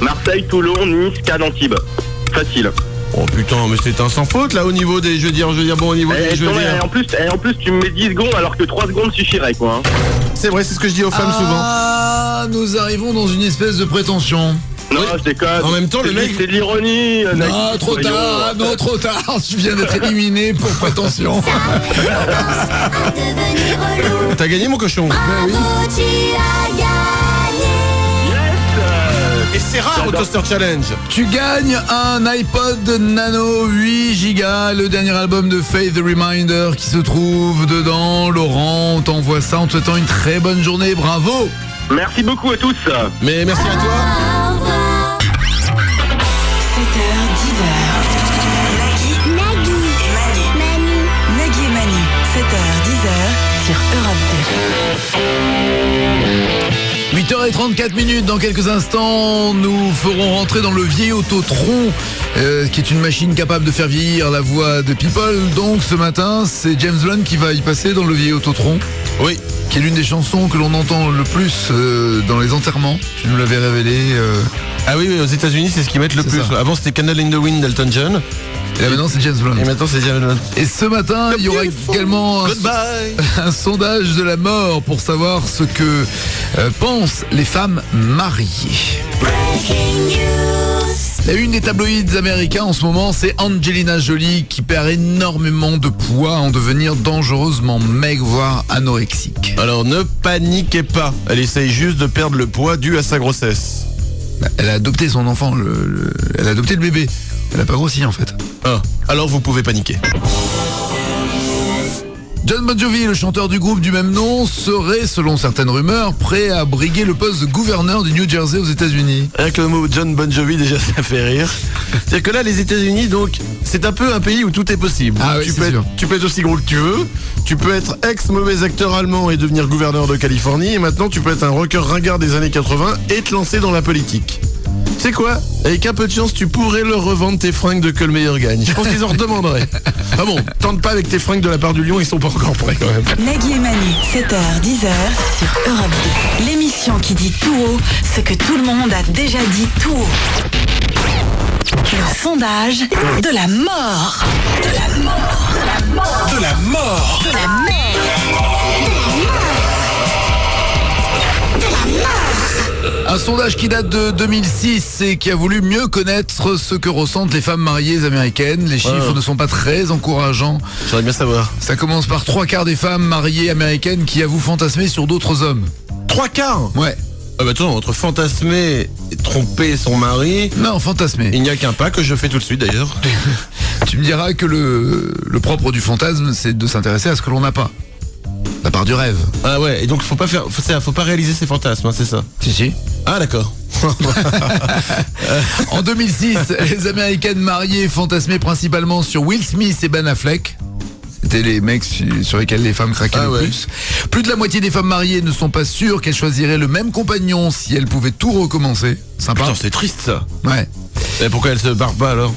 Marseille, Toulon, Nice, Cannes, Antibes. Facile. Oh putain, mais c'est un sans faute là au niveau des... Je veux dire bon, au niveau des... En plus, tu me mets 10 secondes alors que 3 secondes suffirait quoi. C'est vrai, c'est ce que je dis aux femmes souvent. Ah, nous arrivons dans une espèce de prétention. Non, je déconne. En même temps, le mec... C'est de l'ironie. Non, trop tard, non, trop tard. Je viens d'être éliminé pour prétention. T'as gagné mon cochon? Oui. Et c'est rare au Toaster Challenge. Tu gagnes un iPod Nano 8 Go, le dernier album de Faith the Reminder qui se trouve dedans. Laurent, on t'envoie ça en te souhaitant une très bonne journée, bravo. Merci beaucoup à tous. Mais merci à toi. 7h, 10h. Nagui et Manu. Nagui et Manu. 7h, 10h sur Europe 8h34 minutes, dans quelques instants, nous ferons rentrer dans le vieil Autotron, qui est une machine capable de faire vieillir la voix de People. Donc ce matin, c'est James Blunt qui va y passer dans le vieil Autotron. Oui. Qui est l'une des chansons que l'on entend le plus dans les enterrements. Tu nous l'avais révélé. Ah oui, aux États-Unis, c'est ce qu'ils mettent le plus. Ça. Avant, c'était Candle in the Wind d'Elton John. Et là maintenant c'est James Blunt. Et maintenant c'est James Blunt. Et ce matin il y aura également un sondage de la mort pour savoir ce que pensent les femmes mariées. La une des tabloïds américains en ce moment, c'est Angelina Jolie qui perd énormément de poids en devenir dangereusement maigre, voire anorexique. Alors ne paniquez pas, elle essaye juste de perdre le poids dû à sa grossesse. Elle a adopté son enfant, elle a adopté le bébé. Elle a pas grossi en fait. Ah, alors vous pouvez paniquer. John Bon Jovi, le chanteur du groupe du même nom, serait, selon certaines rumeurs, prêt à briguer le poste de gouverneur du New Jersey aux États-Unis. Avec le mot John Bon Jovi, déjà ça fait rire. C'est-à-dire que là, les États-Unis, donc, c'est un peu un pays où tout est possible. Ah oui, tu peux être aussi gros que tu veux. Tu peux être ex-mauvais acteur allemand et devenir gouverneur de Californie. Et maintenant, tu peux être un rocker ringard des années 80 et te lancer dans la politique. Tu sais quoi? Avec un peu de chance, tu pourrais leur revendre tes fringues de que le meilleur gagne. Je pense qu'ils en redemanderaient. Ah bon, tente pas avec tes fringues de la part du lion, ils sont pas encore prêts quand même. Nagui et Manu, 7h, 10h sur Europe 2. L'émission qui dit tout haut ce que tout le monde a déjà dit tout haut. Le sondage de la mort. De la mort. De la mort. De la mort. De la mort. Un sondage qui date de 2006 et qui a voulu mieux connaître ce que ressentent les femmes mariées américaines. Les chiffres ne sont pas très encourageants. J'aimerais bien savoir. Ça commence par 3/4 des femmes mariées américaines qui avouent fantasmer sur d'autres hommes. 3/4 ? Ouais. Ah bah attends, entre fantasmer et tromper son mari... Non, fantasmer. Il n'y a qu'un pas que je fais tout de suite d'ailleurs. Tu me diras que le propre du fantasme, c'est de s'intéresser à ce que l'on n'a pas. La part du rêve. Ah ouais, et donc faut pas réaliser ses fantasmes, hein, c'est ça? Si. Ah d'accord. En 2006, les Américaines mariées fantasmaient principalement sur Will Smith et Ben Affleck. C'était les mecs sur lesquels les femmes craquaient le plus. Plus de la moitié des femmes mariées ne sont pas sûres qu'elles choisiraient le même compagnon si elles pouvaient tout recommencer. Sympa. Putain, c'est triste ça. Ouais. Et pourquoi elles se barrent pas alors?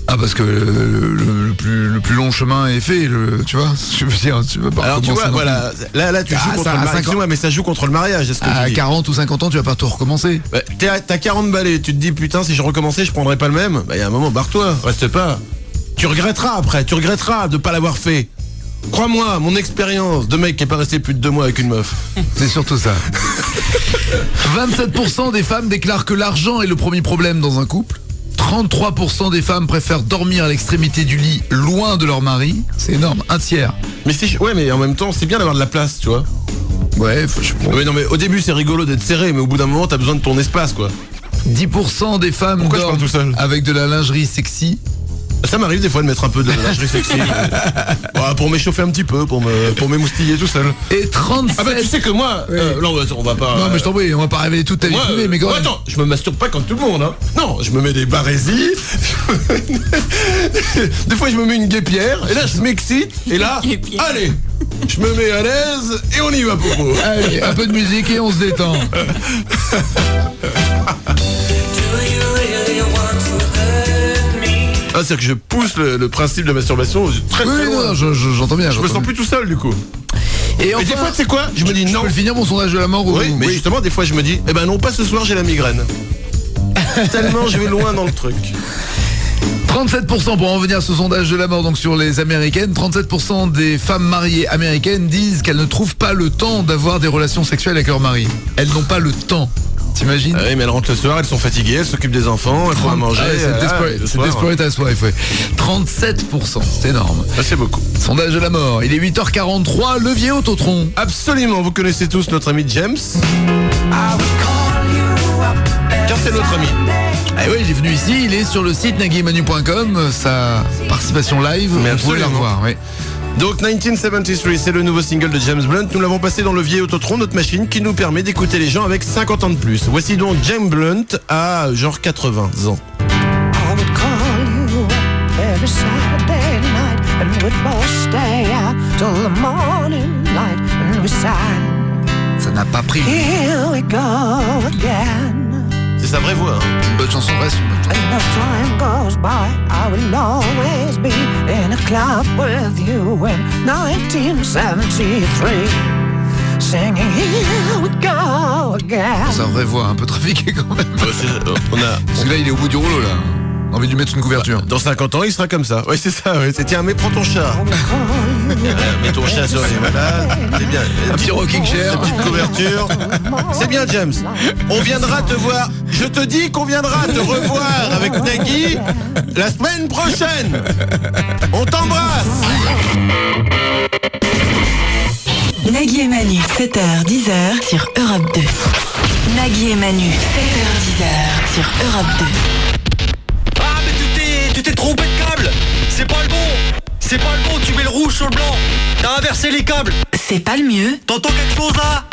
Ah parce que le plus long chemin est fait, tu vois, je veux dire, tu veux pas. Alors tu vois, voilà, là tu joues contre le mariage, mais ça joue contre le mariage, est-ce que à tu dis 40 ou 50 ans, tu vas pas tout recommencer. Bah, t'as 40 balais, tu te dis putain si je recommençais, je prendrais pas le même. Bah il y a un moment, barre-toi, reste pas. Tu regretteras après, tu regretteras de pas l'avoir fait. Crois-moi, mon expérience de mec qui est pas resté plus de 2 mois avec une meuf. C'est surtout ça. 27% des femmes déclarent que l'argent est le premier problème dans un couple. 33% des femmes préfèrent dormir à l'extrémité du lit, loin de leur mari. C'est énorme, un tiers. Mais ouais, mais en même temps, c'est bien d'avoir de la place, tu vois. Ouais, ouais, non mais au début c'est rigolo d'être serré, mais au bout d'un moment t'as besoin de ton espace, quoi. 10% des femmes dorment tout seul avec de la lingerie sexy. Ça m'arrive des fois de mettre un peu de lingerie sexy pour m'échauffer un petit peu, pour m'émoustiller tout seul. Et 37... Ah bah tu sais que moi, non on va pas... Non mais je t'en prie, on va pas révéler toute ta vie privée, mais quand même... Attends, je me masturbe pas comme tout le monde, hein. Non, je me mets des barésies, des fois je me mets une guêpière, et là je m'excite, et là, allez, je me mets à l'aise, et on y va Popo. Allez, un peu de musique et on se détend. Ah, c'est-à-dire que je pousse le principe de masturbation très très loin. Non, j'entends bien. Je me sens plus tout seul du coup. Et des fois, tu sais quoi? Je me dis non. Je peux finir mon sondage de la mort ou... Oui, mais justement, des fois, je me dis, eh ben non, pas ce soir, j'ai la migraine. Tellement je vais loin dans le truc. 37% pour en revenir à ce sondage de la mort donc sur les américaines, 37% des femmes mariées américaines disent qu'elles ne trouvent pas le temps d'avoir des relations sexuelles avec leur mari. Elles n'ont pas le temps. T'imagines? Oui, mais elles rentrent le soir, elles sont fatiguées, elles s'occupent des enfants, elles font à manger. C'est desperate housewife, ouais. 37%, c'est énorme. Ça, c'est beaucoup. Sondage de la mort, il est 8h43, levier Autotron. Absolument, vous connaissez tous notre ami James. Car c'est notre ami. Ah oui, il est venu ici, il est sur le site naguiemanu.com, sa participation live, mais vous pouvez la revoir, oui. Donc 1973, c'est le nouveau single de James Blunt. Nous l'avons passé dans le vieil Autotron, notre machine qui nous permet d'écouter les gens avec 50 ans de plus. Voici donc James Blunt à genre 80 ans. Ça n'a pas pris. C'est sa vraie voix, hein. Une bonne chanson, reste une bonne chanson. Sa vraie voix, un peu trafiquée quand même. Parce que là, il est au bout du rouleau, là. On a envie de lui mettre une couverture. Dans 50 ans, il sera comme ça. Oui, c'est ça. Ouais. Tiens, mais prends ton chat. Mets ton chat sur les voilà. C'est bien. Un petit rocking chair. Une petite couverture. C'est bien, James. On viendra te voir. Je te dis qu'on viendra te revoir avec Nagui la semaine prochaine. On t'embrasse. Nagui et Manu, 7h, 10h sur Europe 2. Nagui et Manu, 7h, 10h sur Europe 2. Ah mais tu t'es trompé de câble. C'est pas le bon. C'est pas le bon, tu mets le rouge sur le blanc. T'as inversé les câbles. C'est pas le mieux. T'entends quelque chose là?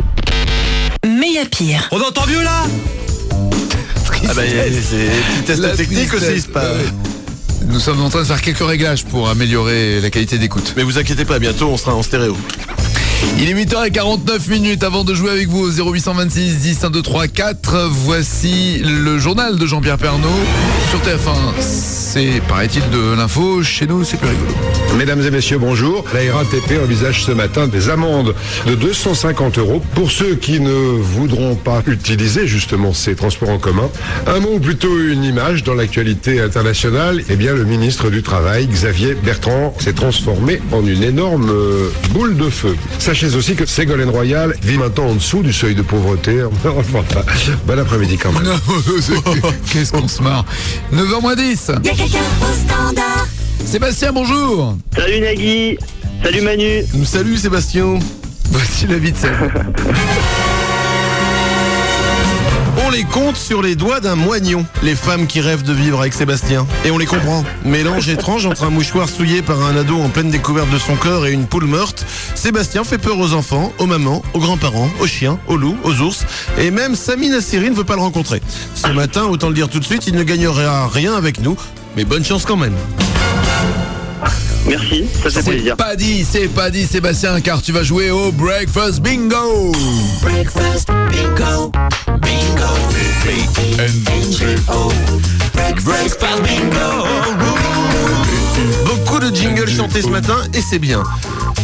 Mais y a pire. On entend mieux là? Ah bah c'est petit test technique aussi, c'est pas... Nous sommes en train de faire quelques réglages pour améliorer la qualité d'écoute. Mais vous inquiétez pas, bientôt on sera en stéréo. Il est 8h49 avant de jouer avec vous au 0826 10 1 2 3 4. Voici le journal de Jean-Pierre Pernaut sur TF1. C'est, paraît-il, de l'info. Chez nous, c'est plus rigolo. Mesdames et messieurs, bonjour. La RATP envisage ce matin des amendes de 250 € pour ceux qui ne voudront pas utiliser justement ces transports en commun. Un mot ou plutôt une image dans l'actualité internationale. Eh bien, le ministre du Travail, Xavier Bertrand, s'est transformé en une énorme boule de feu. Sachez aussi que Ségolène Royal vit maintenant en dessous du seuil de pauvreté. Bon après-midi quand même. Qu'est-ce qu'on se marre. 9h10. Y'a quelqu'un au standard. Sébastien, bonjour. Salut Nagui. Salut Manu. Salut Sébastien. Voici la vie de Seb. On les compte sur les doigts d'un moignon, les femmes qui rêvent de vivre avec Sébastien. Et on les comprend. Mélange étrange entre un mouchoir souillé par un ado en pleine découverte de son corps et une poule morte, Sébastien fait peur aux enfants, aux mamans, aux grands-parents, aux chiens, aux loups, aux ours. Et même Sami Nassiri ne veut pas le rencontrer. Ce matin, autant le dire tout de suite, il ne gagnera rien avec nous. Mais bonne chance quand même. Merci, ça fait plaisir. C'est pas dit Sébastien, car tu vas jouer au Breakfast Bingo. Breakfast bingo, bingo, B-E-N-G-O. Breakfast bingo. Beaucoup de jingles chantés ce matin et c'est bien.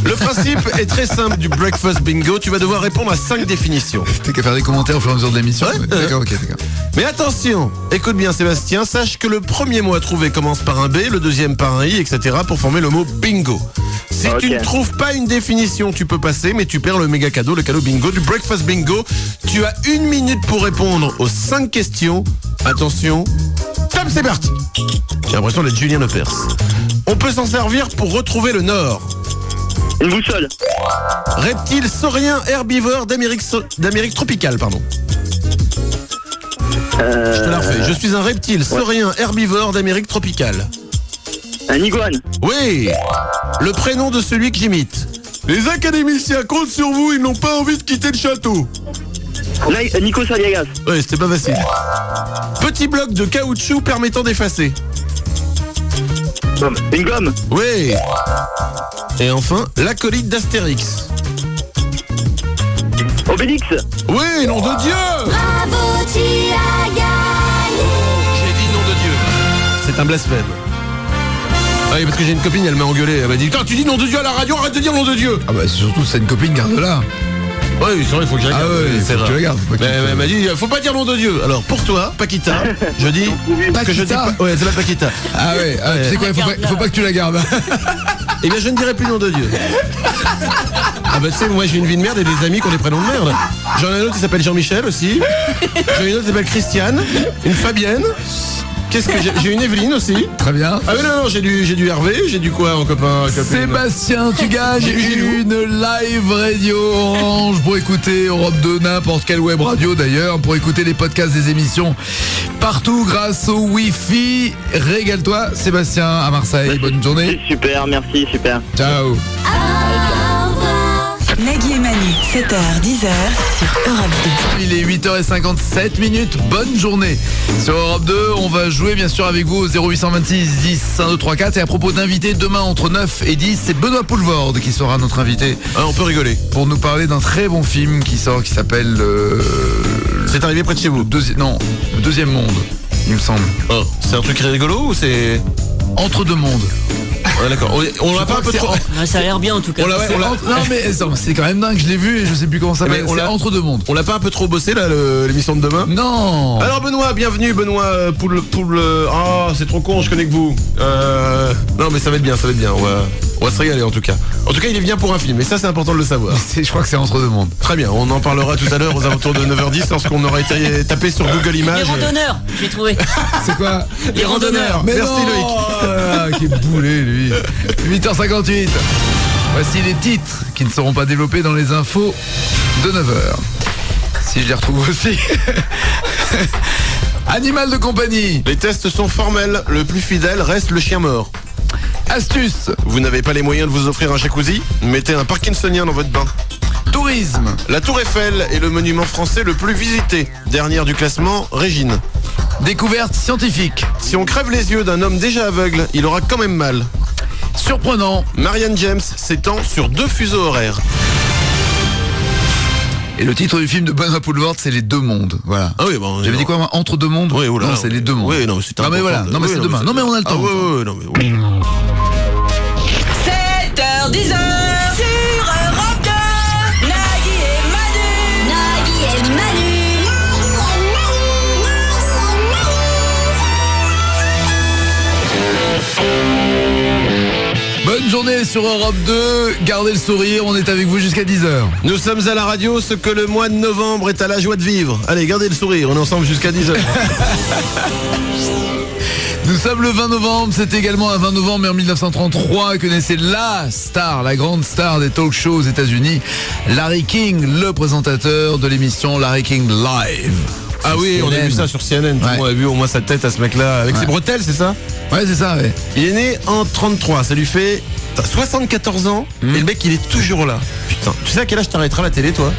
Le principe est très simple du Breakfast Bingo. Tu vas devoir répondre à 5 définitions. T'as qu'à faire des commentaires au fur et à mesure de l'émission. Ouais, d'accord. Mais attention, écoute bien Sébastien, sache que le premier mot à trouver commence par un B, le deuxième par un I, etc. pour former le mot bingo. Si tu ne trouves pas une définition, tu peux passer, mais tu perds le méga cadeau, le cadeau bingo du Breakfast Bingo. Tu as 1 minute pour répondre aux 5 questions. Attention, top, c'est parti. J'ai l'impression d'être Julien Lepers. On peut s'en servir pour retrouver le nord. Une boussole. Reptile saurien herbivore d'Amérique tropicale, pardon. Je te la refais. Je suis un reptile saurien herbivore d'Amérique tropicale. Un iguane. Oui. Le prénom de celui que j'imite. Les académiciens comptent sur vous, ils n'ont pas envie de quitter le château. Nico Saliagas. Ouais, c'était pas facile. Petit bloc de caoutchouc permettant d'effacer. Une gomme. Oui. Et enfin, l'acolyte d'Astérix. Obélix. Oui, nom de Dieu. Bravo, tu as gagné. J'ai dit nom de Dieu. C'est un blasphème. Ah oui, parce que j'ai une copine, elle m'a engueulé. Elle m'a dit, tu dis nom de Dieu à la radio, arrête de dire nom de Dieu. Ah bah surtout c'est une copine, garde-la. Oui, c'est vrai, il faut que je la garde. Ah ouais, c'est faut que tu la gardes. Mais elle m'a dit, faut pas dire nom de Dieu. Alors pour toi, Paquita, je dis que je dis pas. Ouais, c'est la Paquita. Ah ouais, tu sais quoi, faut pas que tu la gardes. Eh bien, je ne dirai plus nom de Dieu. Ah bah tu sais, moi j'ai une vie de merde et des amis qui ont des prénoms de merde. J'en ai un autre qui s'appelle Jean-Michel aussi. J'en ai une autre qui s'appelle Christiane. Une Fabienne. Qu'est-ce que j'ai une Evelyne aussi. Très bien. Ah mais non, j'ai du Hervé, j'ai du quoi en copain. Sébastien, tu gagnes une live radio Orange pour écouter Europe 2, n'importe quelle web radio d'ailleurs, pour écouter les podcasts des émissions partout grâce au Wi-Fi. Régale-toi Sébastien à Marseille, bonne journée. Super, merci, super. Ciao. Nagui et Manu, 7h, 10h sur Europe 2. Il est 8h57, bonne journée. Sur Europe 2, on va jouer bien sûr avec vous au 0826 10 1 2 3 4. Et à propos d'invités, demain entre 9 et 10, c'est Benoît Poulvorde qui sera notre invité. Ah, on peut rigoler. Pour nous parler d'un très bon film qui sort, qui s'appelle... C'est arrivé près de chez vous. Le deuxième monde, il me semble. Oh, c'est un truc rigolo ou c'est... Entre deux mondes. Ouais, d'accord. On l'a pas un peu trop... Ça a l'air bien en tout cas. Non mais c'est quand même dingue, je l'ai vu et je sais plus comment ça s'appelle. C'est Entre deux mondes. On l'a pas un peu trop bossé là, l'émission de demain? Non. Alors Benoît, bienvenue Benoît Poule. Ah, c'est trop con, je connais que vous. Non mais ça va être bien. On va se régaler en tout cas. En tout cas, il est bien pour un film et ça c'est important de le savoir. Je crois que c'est Entre deux mondes. Très bien, on en parlera tout à l'heure aux alentours de 9h10 lorsqu'on aura été tapé sur Google Images. Les randonneurs, j'ai trouvé. C'est quoi? Les randonneurs. Mais merci non. Loïc. Qui est boulé lui. 8h58. Voici les titres qui ne seront pas développés dans les infos de 9h. Si je les retrouve aussi. Animal de compagnie. Les tests sont formels, le plus fidèle reste le chien mort. Astuce. Vous n'avez pas les moyens de vous offrir un jacuzzi? Mettez un parkinsonien dans votre bain. Tourisme. La Tour Eiffel est le monument français le plus visité. Dernière du classement, Régine. Découverte scientifique. Si on crève les yeux d'un homme déjà aveugle, il aura quand même mal. Surprenant. Marianne James s'étend sur 2 fuseaux horaires. Et le titre du film de Benoît Poelvoort, c'est Les Deux Mondes. Voilà. Ah oui, bon. J'avais dit quoi, moi, Entre Deux Mondes? Oui, oula, non, c'est Les Deux Mondes. Oui, non, c'est non, mais voilà. Non, mais c'est demain. Non, mais on a le temps. Ah, non, mais oui. 7h, 10h sur Europe 2. Nagui et Manu. Nagui et Manu. Bonne journée sur Europe 2, gardez le sourire, on est avec vous jusqu'à 10h. Nous sommes à la radio, ce que le mois de novembre est à la joie de vivre. Allez, gardez le sourire, on est ensemble jusqu'à 10h. Nous sommes le 20 novembre, c'est également un 20 novembre, mais en 1933, que naissait la star, la grande star des talk shows aux États-Unis, Larry King, le présentateur de l'émission Larry King Live. Ah oui, on a vu ça sur CNN, tout le monde a vu au moins sa tête à ce mec-là, avec ses bretelles, c'est ça? Ouais, c'est ça, ouais. Il est né en 33, ça lui fait 74 ans, et le mec il est toujours là. Putain, tu sais à quel âge t'arrêteras la télé, toi?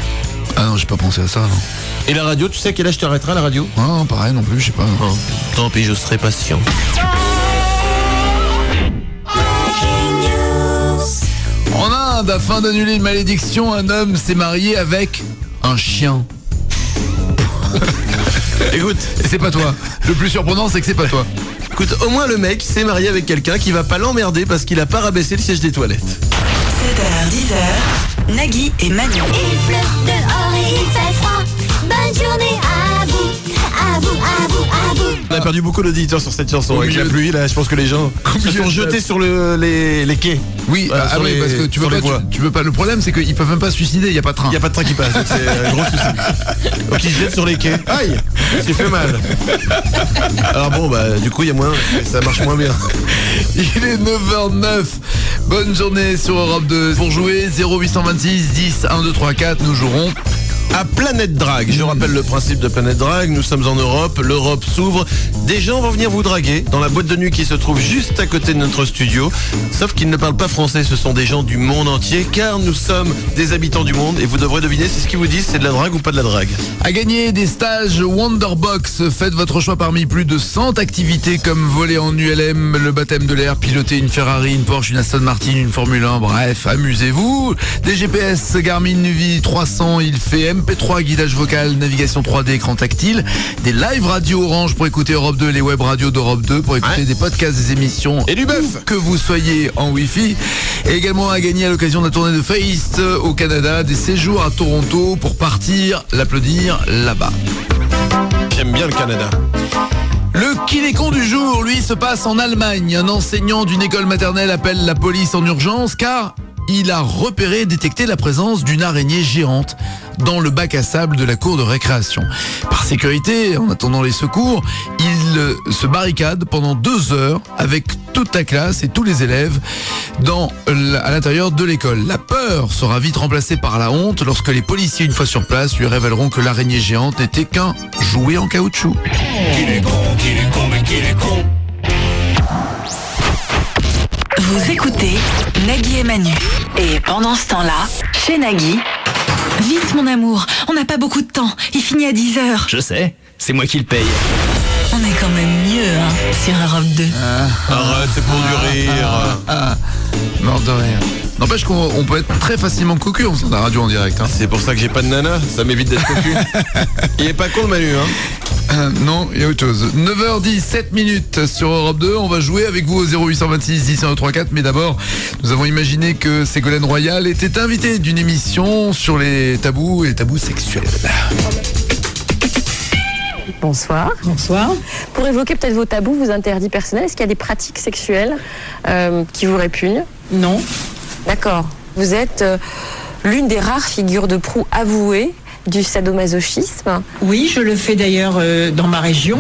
Ah non, j'ai pas pensé à ça, non. Et la radio, tu sais à quel âge t'arrêteras la radio? Non, pareil non plus, je sais pas. Oh, tant pis, je serai patient. En Inde, afin d'annuler une malédiction, un homme s'est marié avec un chien. Écoute, et c'est pas toi. Le plus surprenant, c'est que c'est pas toi. Écoute, au moins le mec s'est marié avec quelqu'un qui va pas l'emmerder parce qu'il a pas rabaissé le siège des toilettes. 7h, 10h, Nagui et Manu. Il pleut dehors et il fait froid. Bonne journée à vous, à vous, à vous, à vous. On a perdu beaucoup d'auditeurs sur cette chanson. Avec la pluie, là, je pense que les gens se sont jetés sur les quais. Oui, voilà, ah oui, parce que tu peux pas. Le problème, c'est qu'ils peuvent même pas se suicider. Il y a pas de train. Il y a pas de train qui passe. Donc c'est un gros souci. Donc ils se jettent sur les quais. Aïe, c'est fait mal. Alors bon, bah du coup, il y a moins, ça marche moins bien. Il est 9h09. Bonne journée sur Europe 2. Pour jouer 0826 10 1 2 3 4, nous jouerons à Planète Drague. Je rappelle le principe de Planète Drague. Nous sommes en Europe, l'Europe s'ouvre. Des gens vont venir vous draguer dans la boîte de nuit qui se trouve juste à côté de notre studio. Sauf qu'ils ne parlent pas français, ce sont des gens du monde entier, car nous sommes des habitants du monde. Et vous devrez deviner si ce qu'ils vous disent, c'est de la drague ou pas de la drague. À gagner des stages Wonderbox. Faites votre choix parmi plus de 100 activités comme voler en ULM, le baptême de l'air, piloter une Ferrari, une Porsche, une Aston Martin, une Formule 1. Bref, amusez-vous. Des GPS Garmin Nuvi 300, il fait MP3, guidage vocal, navigation 3D, écran tactile, des live radio Orange pour écouter Europe 2, les web radios d'Europe 2 pour écouter des podcasts des émissions et du bœuf, que vous soyez en Wi-Fi. Et également à gagner à l'occasion de la tournée de Feist au Canada, des séjours à Toronto pour partir l'applaudir là-bas. J'aime bien le Canada. Le kiné-con du jour, lui, se passe en Allemagne. Un enseignant d'une école maternelle appelle la police en urgence car il a repéré et détecté la présence d'une araignée géante dans le bac à sable de la cour de récréation. Par sécurité, en attendant les secours, il se barricade pendant 2 heures avec toute la classe et tous les élèves à l'intérieur de l'école. La peur sera vite remplacée par la honte lorsque les policiers, une fois sur place, lui révéleront que l'araignée géante n'était qu'un jouet en caoutchouc. Qu'il est con, mais qu'il est con. Vous écoutez Nagui et Manu. Et pendant ce temps-là, chez Nagui... Vite mon amour, on n'a pas beaucoup de temps, il finit à 10h. Je sais, c'est moi qui le paye. On est quand même mieux, hein, sur Europe 2. Arrête, c'est pour du rire. Mort de rire. N'empêche qu'on peut être très facilement cocu en faisant de la radio en direct. Hein. C'est pour ça que j'ai pas de nana, ça m'évite d'être cocu. Il est pas con le Manu, hein. Non, il y a autre chose. 9h10, 7 minutes sur Europe 2. On va jouer avec vous au 0826 10 134. Mais d'abord, nous avons imaginé que Ségolène Royal était invitée d'une émission sur les tabous et les tabous sexuels. Bonsoir. Bonsoir. Pour évoquer peut-être vos tabous, vos interdits personnels, est-ce qu'il y a des pratiques sexuelles qui vous répugnent? Non. D'accord. Vous êtes l'une des rares figures de proue avouées du sadomasochisme. Oui, je le fais d'ailleurs dans ma région.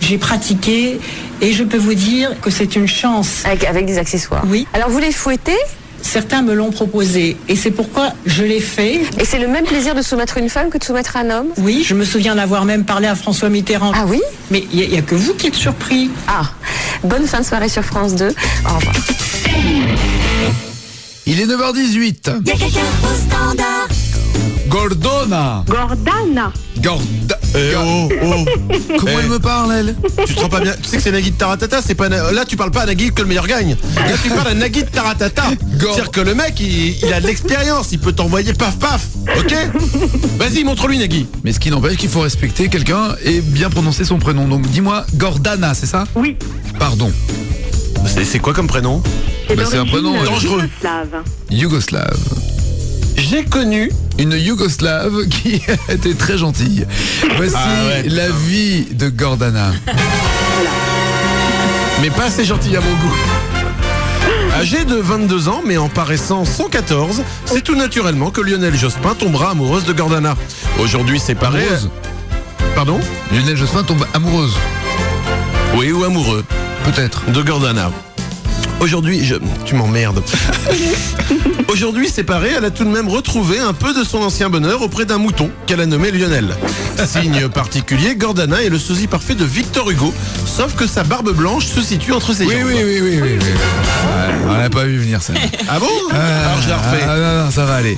J'ai pratiqué et je peux vous dire que c'est une chance. Avec des accessoires. Oui. Alors vous les fouettez? Certains me l'ont proposé et c'est pourquoi je l'ai fait. Et c'est le même plaisir de soumettre une femme que de soumettre un homme? Oui, je me souviens d'avoir même parlé à François Mitterrand. Ah oui? Mais il n'y a que vous qui êtes surpris. Ah, bonne fin de soirée sur France 2. Au revoir. Il est 9h18. Y'a quelqu'un au standard. Gordana. Gordana. Comment elle me parle, elle? Tu te rends pas bien? Tu sais que c'est Nagui de Taratata, c'est pas là tu parles pas à Nagui que le meilleur gagne. Là tu parles à Nagui de Taratata. C'est-à-dire que le mec il a de l'expérience, il peut t'envoyer paf paf. Ok? Vas-y, montre-lui Nagui. Mais ce qui n'empêche qu'il faut respecter quelqu'un et bien prononcer son prénom. Donc dis-moi, Gordana, c'est ça? Oui. Pardon. C'est quoi comme prénom? C'est un prénom dangereux. Yougoslave. J'ai connu une Yougoslave qui était très gentille. Voici la vie de Gordana. Mais pas assez gentille à mon goût. Âgée de 22 ans, mais en paraissant 114, c'est tout naturellement que Lionel Jospin tombera amoureuse de Gordana. Aujourd'hui séparée... Pardon? Lionel Jospin tombe amoureuse. Oui, ou amoureux. Peut-être. De Gordana. Aujourd'hui, tu m'emmerdes. Aujourd'hui séparée, elle a tout de même retrouvé un peu de son ancien bonheur auprès d'un mouton qu'elle a nommé Lionel. Signe particulier, Gordana est le sosie parfait de Victor Hugo, sauf que sa barbe blanche se situe entre ses jambes. Oui. On l'a pas vu venir ça. Ah bon? Alors je la refais. Non, ça va aller.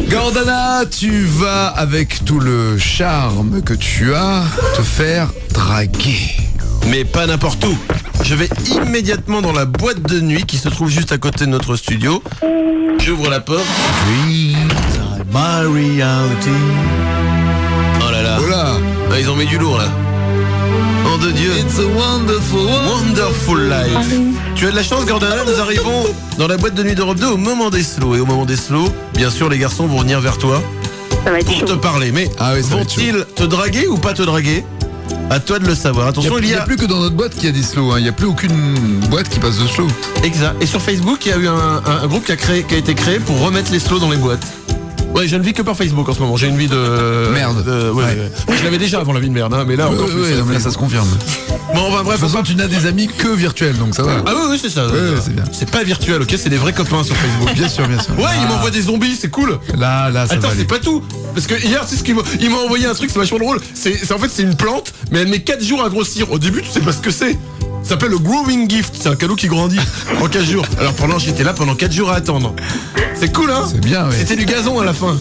Gordana, tu vas avec tout le charme que tu as te faire draguer. Mais pas n'importe où. Je vais immédiatement dans la boîte de nuit qui se trouve juste à côté de notre studio. J'ouvre la porte. Oh là là. Ah, ils ont mis du lourd là. Oh de Dieu. It's a wonderful life. Tu as de la chance, Gordana, nous arrivons dans la boîte de nuit d'Europe 2 au moment des slows. Et au moment des slows, bien sûr, les garçons vont venir vers toi pour te parler. Mais vont-ils te draguer ou pas te draguer? À toi de le savoir. Attention, il n'y a plus que dans notre boîte qu'il y a des slows. Il n'y a plus aucune boîte qui passe de slow. Exact. Et sur Facebook, il y a eu un groupe qui a été créé pour remettre les slows dans les boîtes. Ouais, je ne vis que par Facebook en ce moment. J'ai une vie de merde. Je l'avais déjà avant la vie de merde, hein, mais là encore plus. Mais là, ça se confirme. Bon, bref. De toute façon, tu n'as des amis que virtuels, donc ça va. Ah oui, c'est ça. C'est bien. C'est pas virtuel, ok? C'est des vrais copains sur Facebook. Bien sûr. Ouais, ils m'envoient des zombies, c'est cool. Là, ça Attends, va. c'est pas tout. Parce que hier, c'est ce qu'il m'a envoyé un truc, c'est vachement drôle. En fait, c'est une plante, mais elle met 4 jours à grossir. Au début, tu sais pas ce que c'est. Ça s'appelle le growing gift. C'est un cadeau qui grandit en 4 jours. Alors j'étais là pendant 4 jours à attendre. C'est cool, hein? C'est bien, oui. C'était du gazon à la fin.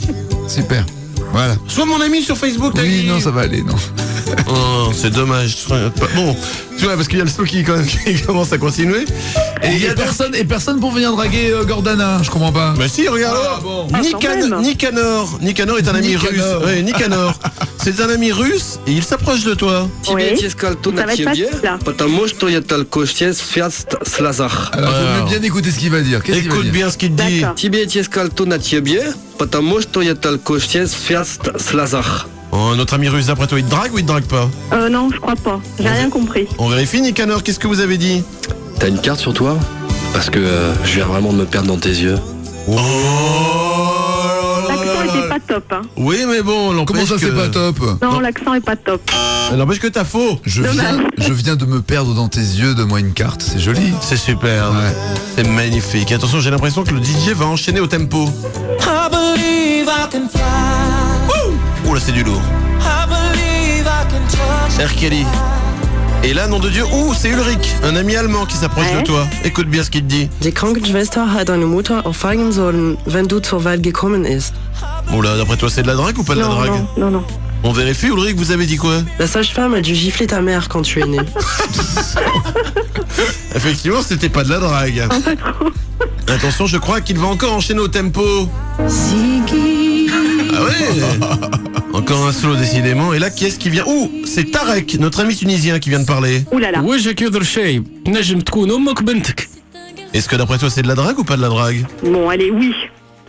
Super. Voilà. Sois mon ami sur Facebook, Oui, non, ça va aller, non. Oh, c'est dommage. Bon, tu vois, parce qu'il y a le slow qui commence à continuer. Et il y a personne pour venir draguer Gordana, je comprends pas. Bah si, regarde. Nicanor est un ami russe. Oui, Nicanor. C'est un ami russe et il s'approche de toi. Oui. Ça va être facile, là. Alors, faut bien écouter ce qu'il va dire. Qu'est-ce qu'il va Écoute dire? bien ce qu'il te dit. Oh, notre ami russe, d'après toi, il te drague ou il te drague pas? Non, je crois pas. J'ai rien compris. On vérifie, Nicanor, qu'est-ce que vous avez dit? T'as une carte sur toi? Parce que je viens vraiment de me perdre dans tes yeux. L'accent était pas top, hein. Oui, mais bon, l'empêche Comment ça, c'est pas top? Non, l'accent est pas top. N'empêche que t'as faux. Je viens de me perdre dans tes yeux, donne-moi une carte, c'est joli. C'est super, c'est magnifique. Attention, j'ai l'impression que le DJ va enchaîner au tempo. Ouh là, c'est du lourd. R. Kelly. Et là, nom de Dieu, c'est Ulrich, un ami allemand qui s'approche de toi. Écoute bien ce qu'il te dit. Die Krankenschwester hat eine Mutter auffangen sollen, wenn du zur Welt gekommen ist. Oula, d'après toi, c'est de la drague ou pas de la drague? Non. On vérifie, Ulrich, vous avez dit quoi? La sage-femme a dû gifler ta mère quand tu es né. Effectivement, c'était pas de la drague. Attention, je crois qu'il va encore enchaîner au tempo. Ah ouais. Encore un slow décidément. Et là, qui est-ce qui vient? C'est Tarek, notre ami tunisien qui vient de parler. Ouh là là. Est-ce que d'après toi, c'est de la drague ou pas de la drague? Bon, allez, oui.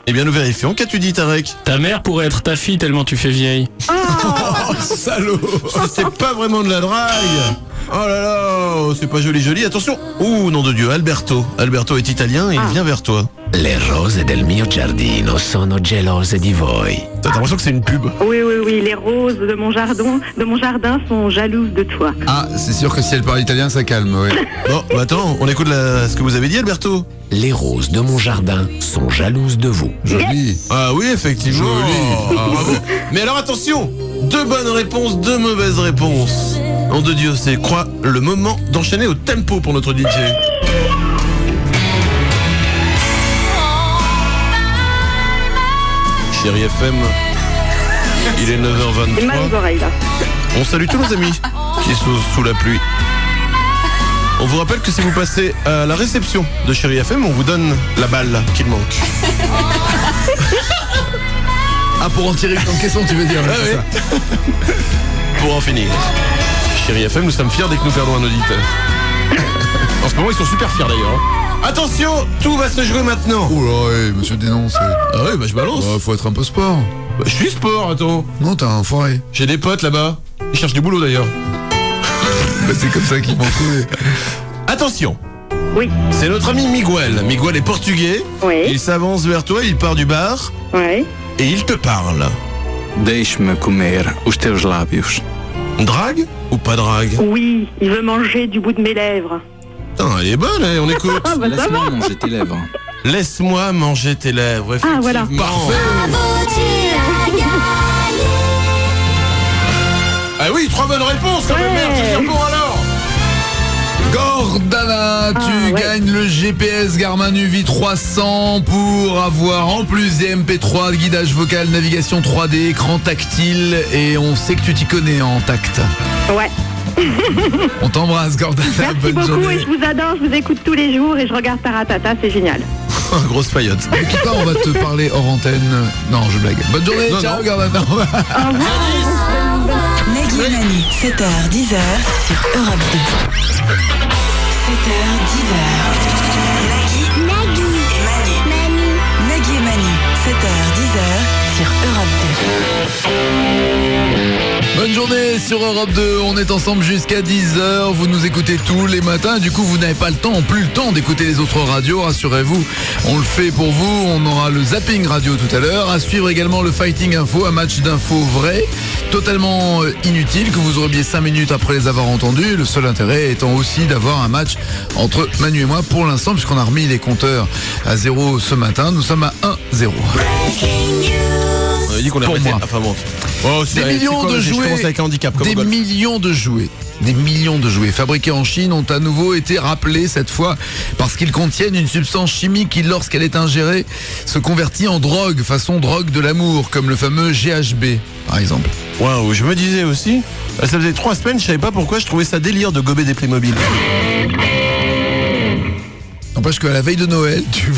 Eh bien, nous vérifions. Qu'as-tu dit, Tarek? Ta mère pourrait être ta fille tellement tu fais vieille. Oh, salaud. C'était pas vraiment de la drague. Oh là là, c'est pas joli. Attention. Nom de Dieu, Alberto. Alberto est italien et il vient vers toi. Le rose del mio giardino sono gelose di voi. T'as l'impression que c'est une pub? Oui, les roses de mon jardin sont jalouses de toi. Ah, c'est sûr que si elle parle italien, ça calme, oui. Bon, attends, on écoute ce que vous avez dit, Alberto. Les roses de mon jardin sont jalouses de vous. Joli. Ah oui, effectivement. Joli. Bravo. Mais alors attention, 2 bonnes réponses, 2 mauvaises réponses. Nom de Dieu, c'est le moment d'enchaîner au tempo pour notre DJ. Chérie FM. Il est 9h23. J'ai mal aux oreilles, là. On salue tous nos amis qui sont sous la pluie. On vous rappelle que si vous passez à la réception de Chéri FM, on vous donne la balle qu'il manque. Ah, pour en tirer une encaissant, tu veux dire, Ah, c'est oui. ça. Pour en finir. Chéri FM, nous sommes fiers dès que nous perdons un auditeur. En ce moment, ils sont super fiers d'ailleurs. hein. Attention, tout va se jouer maintenant. Oh là, ouais, monsieur dénonce. Ah ouais, bah je balance. Faut être un peu sport. Bah, je suis sport, attends. Non, t'as un foiré. J'ai des potes là-bas. Ils cherchent du boulot d'ailleurs. Bah, c'est comme ça qu'ils m'ont trouvé. Attention. Oui. C'est notre ami Miguel. Miguel est portugais. Oui. Il s'avance vers toi, il part du bar. Oui. Et il te parle. Deixe-me comer os teus lábios. Drague ou pas drague? Oui, il veut manger du bout de mes lèvres. Putain, elle est bonne, hein, on écoute. Ah, bah, ça Laisse-moi va. manger tes lèvres. Laisse-moi manger tes lèvres. Ah, voilà. Parfait. Ah oui, 3 bonnes réponses quand même, merde, je dis bon alors. Gordana, tu gagnes le GPS Garmin UV 300 pour avoir en plus des MP3, guidage vocal, navigation 3D, écran tactile et on sait que tu t'y connais en tact. Ouais. On t'embrasse Gordana, Merci bonne beaucoup journée. et je vous adore, je vous écoute tous les jours et je regarde Taratata, c'est génial. Grosse faillotte. Ne quitte pas, on va te parler hors antenne. Non, je blague. Bonne journée, Non, ciao non. Gordana. Nagui et Manu, 7h, 10h sur Europe 2. 7h, 10h. Nagui et Manu. Nagui et Manu, 7h, 10h sur Europe 2. Bonne journée sur Europe 2, on est ensemble jusqu'à 10h, vous nous écoutez tous les matins, du coup vous n'avez pas le temps, plus le temps d'écouter les autres radios, rassurez-vous, on le fait pour vous, on aura le zapping radio tout à l'heure, à suivre également le Fighting Info, un match d'infos vrai, totalement inutile, que vous auriez 5 minutes après les avoir entendus, le seul intérêt étant aussi d'avoir un match entre Manu et moi pour l'instant, puisqu'on a remis les compteurs à 0 ce matin, nous sommes à 1-0. On avait dit qu'on Pour arrêtait. moi. Enfin bon. Oh, Des millions de Je jouets, commence avec un handicap. Comme des au golf. millions de jouets fabriqués en Chine ont à nouveau été rappelés cette fois parce qu'ils contiennent une substance chimique qui, lorsqu'elle est ingérée, se convertit en drogue, façon drogue de l'amour, comme le fameux GHB, par exemple. Waouh, je me disais aussi, ça faisait 3 semaines, je savais pas pourquoi je trouvais ça délire de gober des Playmobil. N'empêche qu'à la veille de Noël, tu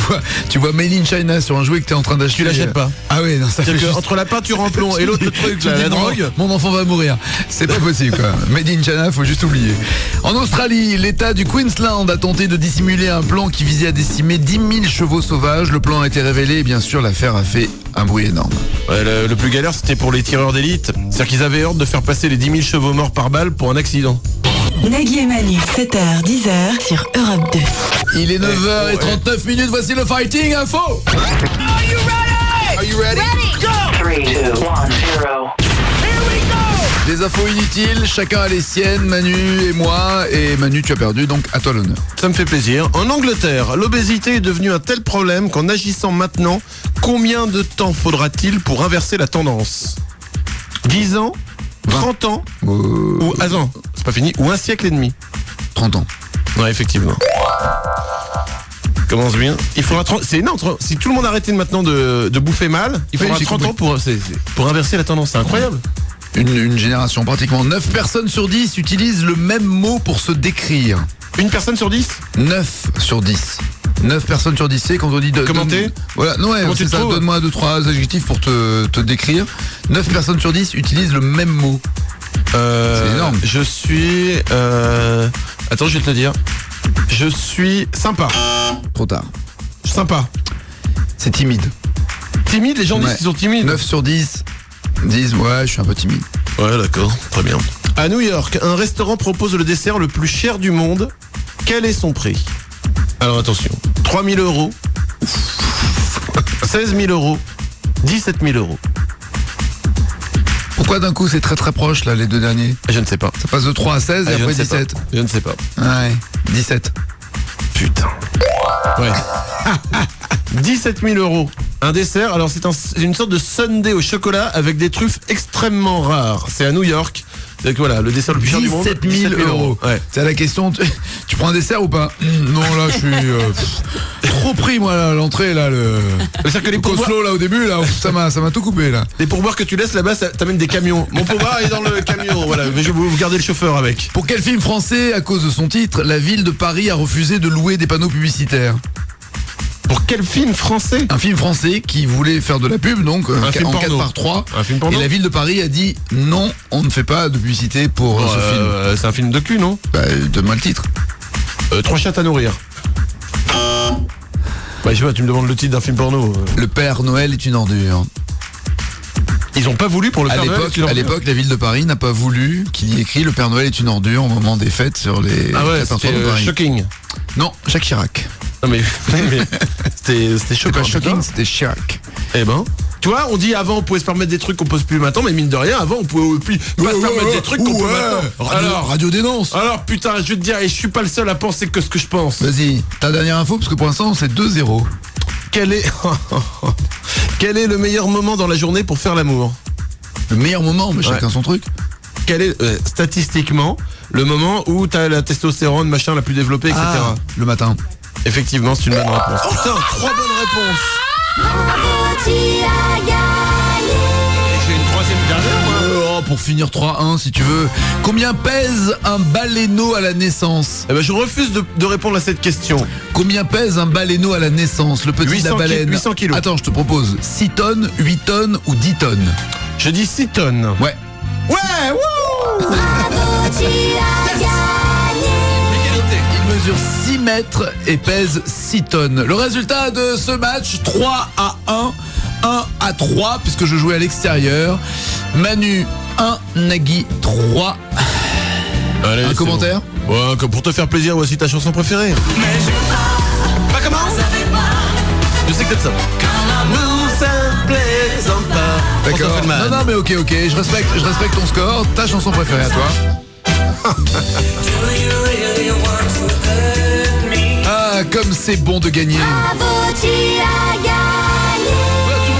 vois Made in China sur un jouet que tu es en train d'acheter. Tu l'achètes pas. Ah oui, non, ça fait C'est-à-dire juste... entre la peinture en plomb et l'autre truc, Tu là, dis, la drogue. Mon enfant va mourir. C'est pas possible quoi. Made in China, faut juste oublier. En Australie, l'État du Queensland a tenté de dissimuler un plan qui visait à décimer 10 000 chevaux sauvages. Le plan a été révélé et bien sûr l'affaire a fait un bruit énorme. Ouais, le plus galère, c'était pour les tireurs d'élite. C'est-à-dire qu'ils avaient ordre de faire passer les 10 000 chevaux morts par balle pour un accident. Nagui et Manu, 7h, 10h sur Europe 2. Il est 9h39 minutes, voici le Fighting Info. Are you ready? Go! 3, 2, 1, 0. Des infos inutiles, chacun a les siennes, Manu et moi. Et Manu, tu as perdu, donc à toi l'honneur. Ça me fait plaisir. En Angleterre, l'obésité est devenue un tel problème qu'en agissant maintenant, combien de temps faudra-t-il pour inverser la tendance? 10 ans, 30 ans, ou attends, c'est pas fini, ou un siècle et demi? 30 ans. Ouais, effectivement. Commence bien. Il faudra 30, c'est énorme. Si tout le monde arrêtait maintenant de bouffer mal, il faudra j'ai 30 ans compris. pour inverser la tendance. C'est incroyable. Une génération, pratiquement 9 personnes sur 10 utilisent le même mot pour se décrire. Une personne sur 10? 9 sur 10. 9 personnes sur 10, c'est quand on dit... Commenter. Voilà, non, ouais, Comment tu c'est te ça, trouves? donne-moi 2-3 adjectifs pour te décrire. 9 personnes sur 10 utilisent le même mot. C'est énorme. Je suis... Attends, je vais te le dire. Je suis sympa. Trop tard. Sympa. C'est timide. Timide, les gens disent qu'ils sont timides. 9 sur 10 disent, ouais, je suis un peu timide. Ouais, d'accord, très bien. À New York, un restaurant propose le dessert le plus cher du monde. Quel est son prix? Alors attention, 3 000 euros, 16 000 euros, 17 000 euros. Pourquoi d'un coup c'est très très proche là, les deux derniers? Je ne sais pas. Ça passe de 3 à 16 et Je après ne sais 17. pas. Je ne sais pas. Ouais, 17. Putain. Ouais. 17 000 euros. Un dessert, alors c'est une sorte de sundae au chocolat avec des truffes extrêmement rares. C'est à New York. Donc voilà, le dessert le plus cher du monde. 17 000 euros. Ouais. C'est la question, tu prends un dessert ou pas? Non, là, je suis trop pris, moi, là, l'entrée, là, C'est-à-dire que les Coslo, là, au début, là, ça m'a tout coupé, là. Les pourboires que tu laisses là-bas, ça t'amène des camions. Mon pourboire est dans le camion, voilà. Mais je vais vous garder le chauffeur avec. Pour quel film français, à cause de son titre, la ville de Paris a refusé de louer des panneaux publicitaires? Pour quel film français? Un film français qui voulait faire de la pub, donc en 4x3. Un film porno. Et la ville de Paris a dit non, on ne fait pas de publicité pour ce film. C'est un film de cul, non? Bah, donne-moi le titre. 3 chattes à nourrir. Bah, je sais pas, tu me demandes le titre d'un film porno. Le Père Noël est une ordure. Ils ont pas voulu pour le Père Noël. À l'époque, la ville de Paris n'a pas voulu qu'il y ait écrit Le Père Noël est une ordure au moment des fêtes sur les 4x3 de Paris. Shocking. Non, Jacques Chirac. Non mais c'était choquant. Shocking, c'était Chirac. Eh ben, tu vois, on dit avant on pouvait se permettre des trucs qu'on pose plus maintenant, mais mine de rien, avant on pouvait plus pas se permettre des trucs qu'on peut maintenant. Radio dénonce. Alors putain, je vais te dire, et je suis pas le seul à penser que ce que je pense. Vas-y, ta dernière info, parce que pour l'instant c'est 2-0. Quel est le meilleur moment dans la journée pour faire l'amour? Le meilleur moment, mais chacun son truc. Quel est statistiquement le moment où t'as la testostérone machin la plus développée, etc. Le matin. Effectivement, c'est une bonne réponse. Putain, 3 bonnes réponses. J'ai une troisième dernière, moi. Pour finir 3-1 si tu veux. Combien pèse un baleineau à la naissance? Eh ben, je refuse de répondre à cette question. Combien pèse un baleineau à la naissance? Le petit de la baleine. 800 kilos. Attends, je te propose 6 tonnes, 8 tonnes ou 10 tonnes. Je dis 6 tonnes. Ouais. Ouais, wouh. Il mesure 6 mètres et pèse 6 tonnes. Le résultat de ce match, 3-1, 1-3, puisque je jouais à l'extérieur. Manu 1, Nagui 3. Allez, un commentaire bon. Ouais, comme pour te faire plaisir, voici ta chanson préférée. Pas comment? Je sais que t'aimes ça. D'accord. Non, mais ok, je respecte ton score. Ta chanson préférée à toi. Ah, comme c'est bon de gagner. Tout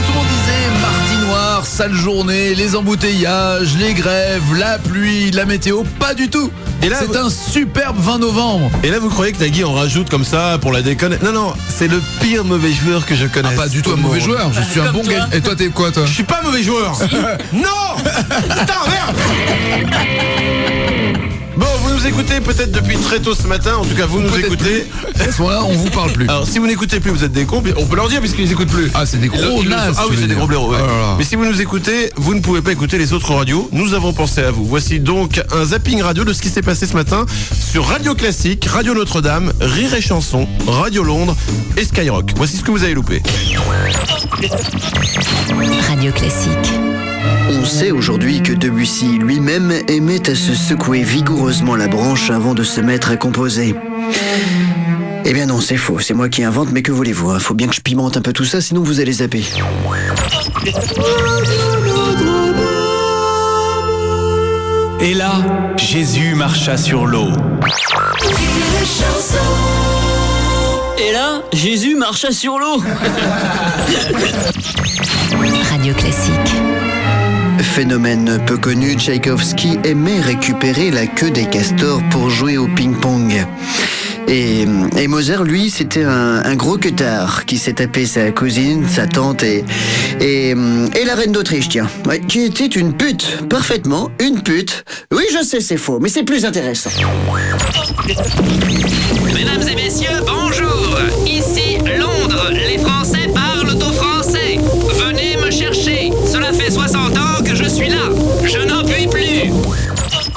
le monde disait mardi noir, sale journée, les embouteillages, les grèves, la pluie, la météo. Pas du tout. Et là, c'est un superbe 20 novembre. Et là, vous croyez que Nagui en rajoute comme ça pour la déconne? Non, c'est le pire mauvais joueur que je connaisse. Pas du tout un mauvais joueur, je suis un bon gars. Et toi, t'es quoi, toi? Je suis pas un mauvais joueur. Non. Putain, merde. Bon, vous nous écoutez peut-être depuis très tôt ce matin. En tout cas, vous nous écoutez. À ce moment-là, on vous parle plus. Alors, si vous n'écoutez plus, vous êtes des cons. On peut leur dire puisqu'ils n'écoutent plus. Ah, c'est des gros nazes. Ah oui, c'est des gros blaireaux. Ouais. Mais si vous nous écoutez, vous ne pouvez pas écouter les autres radios. Nous avons pensé à vous. Voici donc un zapping radio de ce qui s'est passé ce matin sur Radio Classique, Radio Notre-Dame, Rire et Chanson, Radio Londres et Skyrock. Voici ce que vous avez loupé. Radio Classique. On sait aujourd'hui que Debussy lui-même aimait à se secouer vigoureusement la branche avant de se mettre à composer. Eh bien non, c'est faux, c'est moi qui invente, mais que voulez-vous, hein, faut bien que je pimente un peu tout ça, sinon vous allez zapper. Et là, Jésus marcha sur l'eau. Et là, Jésus marcha sur l'eau. Radio Classique. Phénomène peu connu, Tchaïkovski aimait récupérer la queue des castors pour jouer au ping-pong. Et Mozart, lui, c'était un gros queutard qui s'est tapé sa cousine, sa tante et la reine d'Autriche, tiens. Ouais, qui était une pute, parfaitement, une pute. Oui, je sais, c'est faux, mais c'est plus intéressant. Mesdames et messieurs, bonjour. Ici Londres, les Français parlent au français. Venez me chercher. Cela fait 60 ans que je suis là. Je n'en puis plus.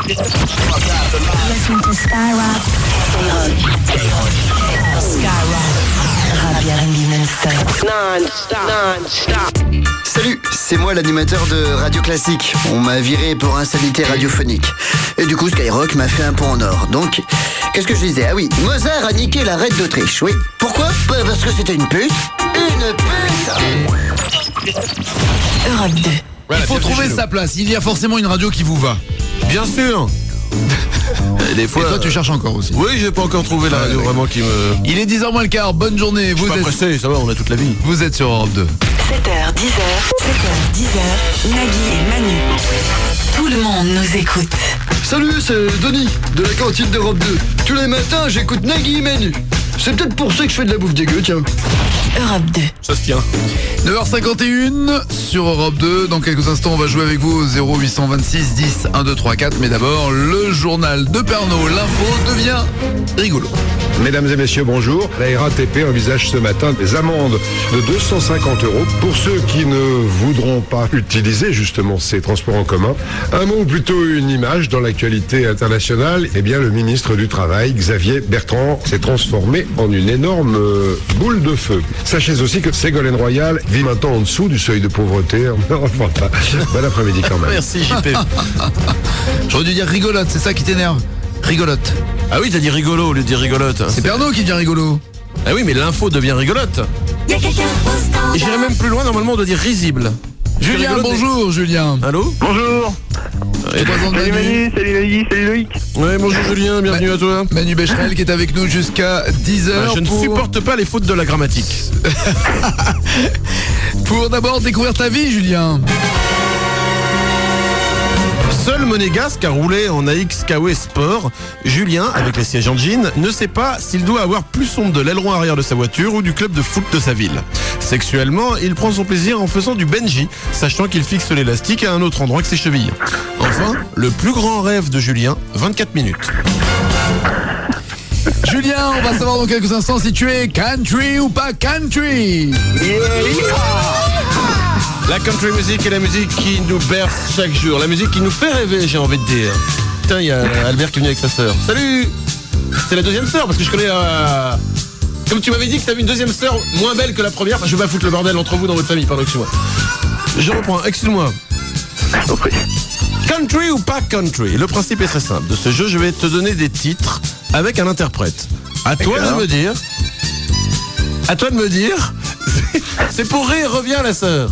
Listen to Skyrock. Rap R&B non-stop. Non-stop. Salut, c'est moi l'animateur de Radio Classique. On m'a viré pour insanité radiophonique. Et du coup, Skyrock m'a fait un pont en or. Donc, qu'est-ce que je disais? Ah oui, Mozart a niqué la reine d'Autriche, oui. Pourquoi? Parce que c'était une pute. Une pute. Europe 2. Voilà, il faut trouver sa place. Il y a forcément une radio qui vous va. Bien sûr. Des fois, et toi tu cherches encore aussi. Oui, j'ai pas encore trouvé la radio vraiment qui me... Il est 10h moins le quart, bonne journée. Je suis pas pressé, ça va, on a toute la vie. Vous êtes sur Europe 2. 7h, 10h, Nagui et Manu. Tout le monde nous écoute. Salut, c'est Denis, de la cantine d'Europe 2. Tous les matins, j'écoute Nagui et Manu. C'est peut-être pour ça que je fais de la bouffe dégueu, tiens. Europe 2. Ça se tient. 9h51 sur Europe 2. Dans quelques instants, on va jouer avec vous au 0826 10 1 2 3 4. Mais d'abord, le journal de Pernod. L'info devient rigolo. Mesdames et messieurs, bonjour. La RATP envisage ce matin des amendes de 250 € pour ceux qui ne voudront pas utiliser justement ces transports en commun. Un mot ou plutôt une image dans l'actualité internationale. Eh bien, le ministre du Travail, Xavier Bertrand, s'est transformé en une énorme boule de feu. Sachez aussi que Ségolène Royal vit maintenant en dessous du seuil de pauvreté. Bon après-midi quand même. Merci JP. J'aurais dû dire rigolote, c'est ça qui t'énerve. Rigolote. Ah oui, t'as dit rigolo au lieu de dire rigolote. C'est Pernod qui dit rigolo. Ah oui, mais l'info devient rigolote. Et j'irai même plus loin, normalement on doit dire risible. Julien, rigolote, bonjour Julien. Allô? Bonjour. Salut Manu, salut Nagui, salut Loïc. Ouais, bonjour Julien, bienvenue à toi. Manu Becherel qui est avec nous jusqu'à 10h. Je ne supporte pas les fautes de la grammatique. Pour d'abord découvrir ta vie, Julien. Seul monégasque à rouler en AX-KW Sport, Julien, avec les sièges en jean, ne sait pas s'il doit avoir plus sombre de l'aileron arrière de sa voiture ou du club de foot de sa ville. Sexuellement, il prend son plaisir en faisant du Benji, sachant qu'il fixe l'élastique à un autre endroit que ses chevilles. Enfin, le plus grand rêve de Julien, 24 minutes. Julien, on va savoir dans quelques instants si tu es country ou pas country. La country music est la musique qui nous berce chaque jour, la musique qui nous fait rêver, j'ai envie de dire. Putain, il y a Albert qui est venu avec sa sœur. Salut! C'est la deuxième sœur, parce que je connais la... Comme tu m'avais dit que t'avais une deuxième sœur moins belle que la première, je vais pas foutre le bordel entre vous dans votre famille, pardon, excuse-moi. Je reprends, excuse-moi. Country ou pas country? Le principe est très simple. De ce jeu, je vais te donner des titres avec un interprète. À toi de me dire... À toi de me dire... C'est pour rire, reviens la sœur.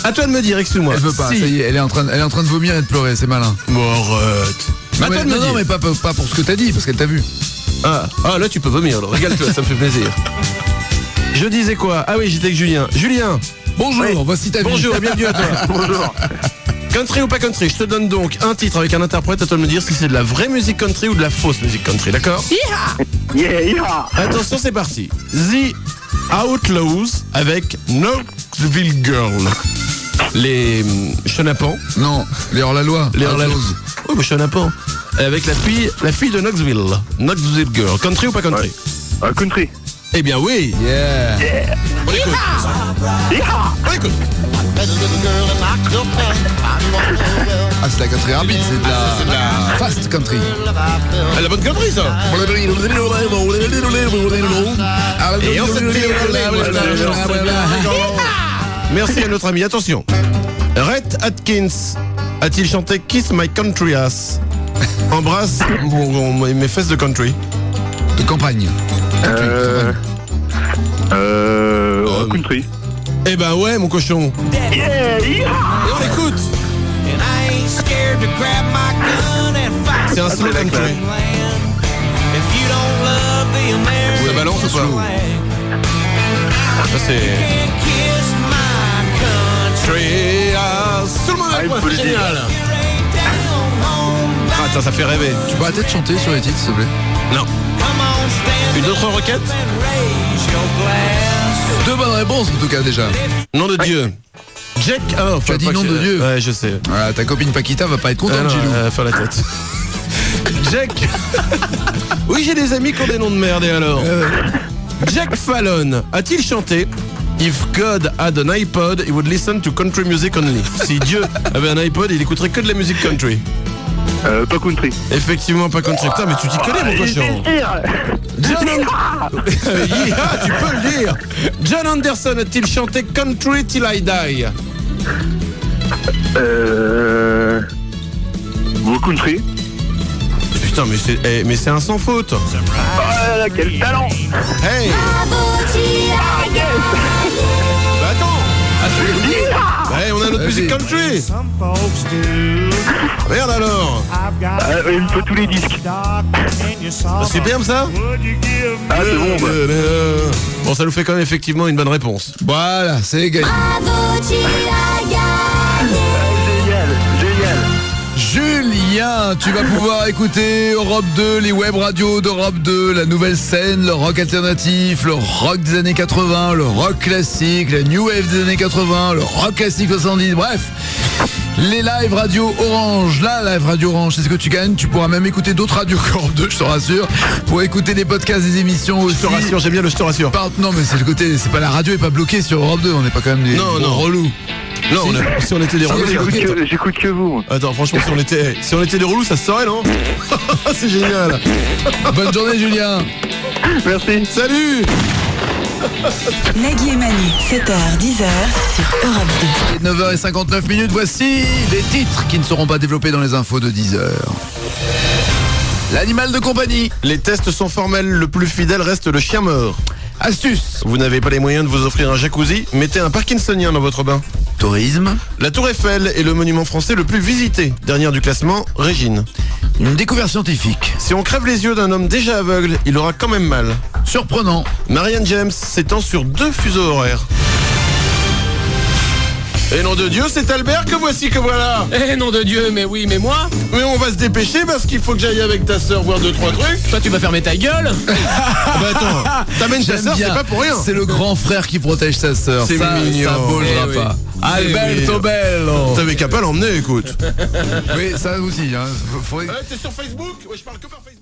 À toi de me dire, excuse-moi. Elle veut pas, si. ça y est, elle est en train de vomir et de pleurer, c'est malin. Bon, arrête. Non, mais pas pour ce que t'as dit, parce qu'elle t'a vu. Ah, là tu peux vomir, alors régale-toi, ça me fait plaisir. Je disais quoi? Ah oui, j'étais avec Julien. Julien, bonjour, oui. Voici ta vie. Bonjour, bienvenue à toi. Bonjour. Country ou pas country? Je te donne donc un titre avec un interprète, à toi de me dire si c'est de la vraie musique country ou de la fausse musique country, d'accord? Yeah. Attention, c'est parti. The Outlaws avec Knoxville Girl. Les chenapans. Non, les hors-la-loi. Les hors-la-loi. Oui, mais chenapans. Avec la fille de Knoxville. Knoxville Girl. Country ou pas country? Country. Eh bien oui. Yeah. On écoute. On écoute. Ah, c'est la country rapide, c'est de la fast country. Ah, la bonne country, ça. Et on merci à notre ami. Attention. Rhett Atkins a-t-il chanté Kiss My Country Ass? Embrasse mes fesses de country. De campagne. Country. Eh ben ouais, mon cochon. Yeah. Et on écoute. C'est un slow country. Ça balance ou pas? Ça c'est... Tout le monde avec moi, c'est génial. Ah, attends, ça fait rêver. Tu peux arrêter de chanter sur les titres, s'il te plaît? Non. Une autre requête? 2 bonnes réponses en tout cas déjà. Nom de Dieu. Jack. Oh, tu as dit nom de Dieu. Ouais, je sais. Voilà, ta copine Paquita va pas être contente, Gilou. Faire la tête. Jack. Oui, j'ai des amis qui ont des noms de merde, et alors Jack Fallon a-t-il chanté If God had an iPod, he would listen to country music only? Si Dieu avait un iPod, il écouterait que de la musique country. Pas country. Effectivement, pas country. Putain, mais tu t'y connais, mon cochon. Tu peux le dire. John Anderson a-t-il chanté Country Till I Die? Country. Putain, mais c'est un sans faute. Oh là là, quel talent. Hey. Bah attends. Ouais, on a notre musique country. Merde alors. Il me faut tous les disques. C'est bien ça. Ah, c'est bon. Bah. Bon, ça nous fait quand même effectivement une bonne réponse. Voilà, c'est gagné. Génial. Julien, tu vas pouvoir écouter Europe 2, les web radios d'Europe 2, la nouvelle scène, le rock alternatif, le rock des années 80, le rock classique, la new wave des années 80, le rock classique 70, bref. Les live radio Orange, la live radio Orange, c'est ce que tu gagnes. Tu pourras même écouter d'autres radios qu'Europe 2, je te rassure. Pour écouter des podcasts, des émissions aussi. Je te rassure, j'aime bien le je te rassure. Non, mais c'est le côté, c'est pas la radio est pas bloquée sur Europe 2, on n'est pas quand même des relous. Non, si on était des relous, j'écoute que vous. Attends, franchement, si on était des relous, ça se saurait, non? C'est génial. Bonne journée, Julien. Merci. Salut. Nagui et Manu, 7h, 10h sur Europe 2. 9h59, voici les titres qui ne seront pas développés dans les infos de 10h. L'animal de compagnie. Les tests sont formels, le plus fidèle reste le chien mort. Astuce. Vous n'avez pas les moyens de vous offrir un jacuzzi, mettez un parkinsonien dans votre bain. Tourisme. La Tour Eiffel est le monument français le plus visité. Dernière du classement, Régine. Une découverte scientifique. Si on crève les yeux d'un homme déjà aveugle, il aura quand même mal. Surprenant. Marianne James s'étend sur 2 fuseaux horaires. Et nom de Dieu, c'est Albert que voici que voilà. Eh nom de Dieu, mais oui, mais moi. Mais on va se dépêcher parce qu'il faut que j'aille avec ta sœur voir 2-3 trucs. Toi tu vas fermer ta gueule. Bah attends, t'amènes ta sœur, c'est pas pour rien. C'est le grand frère qui protège sa sœur. C'est mignon. Ça bougera pas. Alberto Bello. T'avais qu'à pas l'emmener, écoute. Oui, ça aussi. Hein. T'es sur Facebook? Ouais, je parle que par Facebook.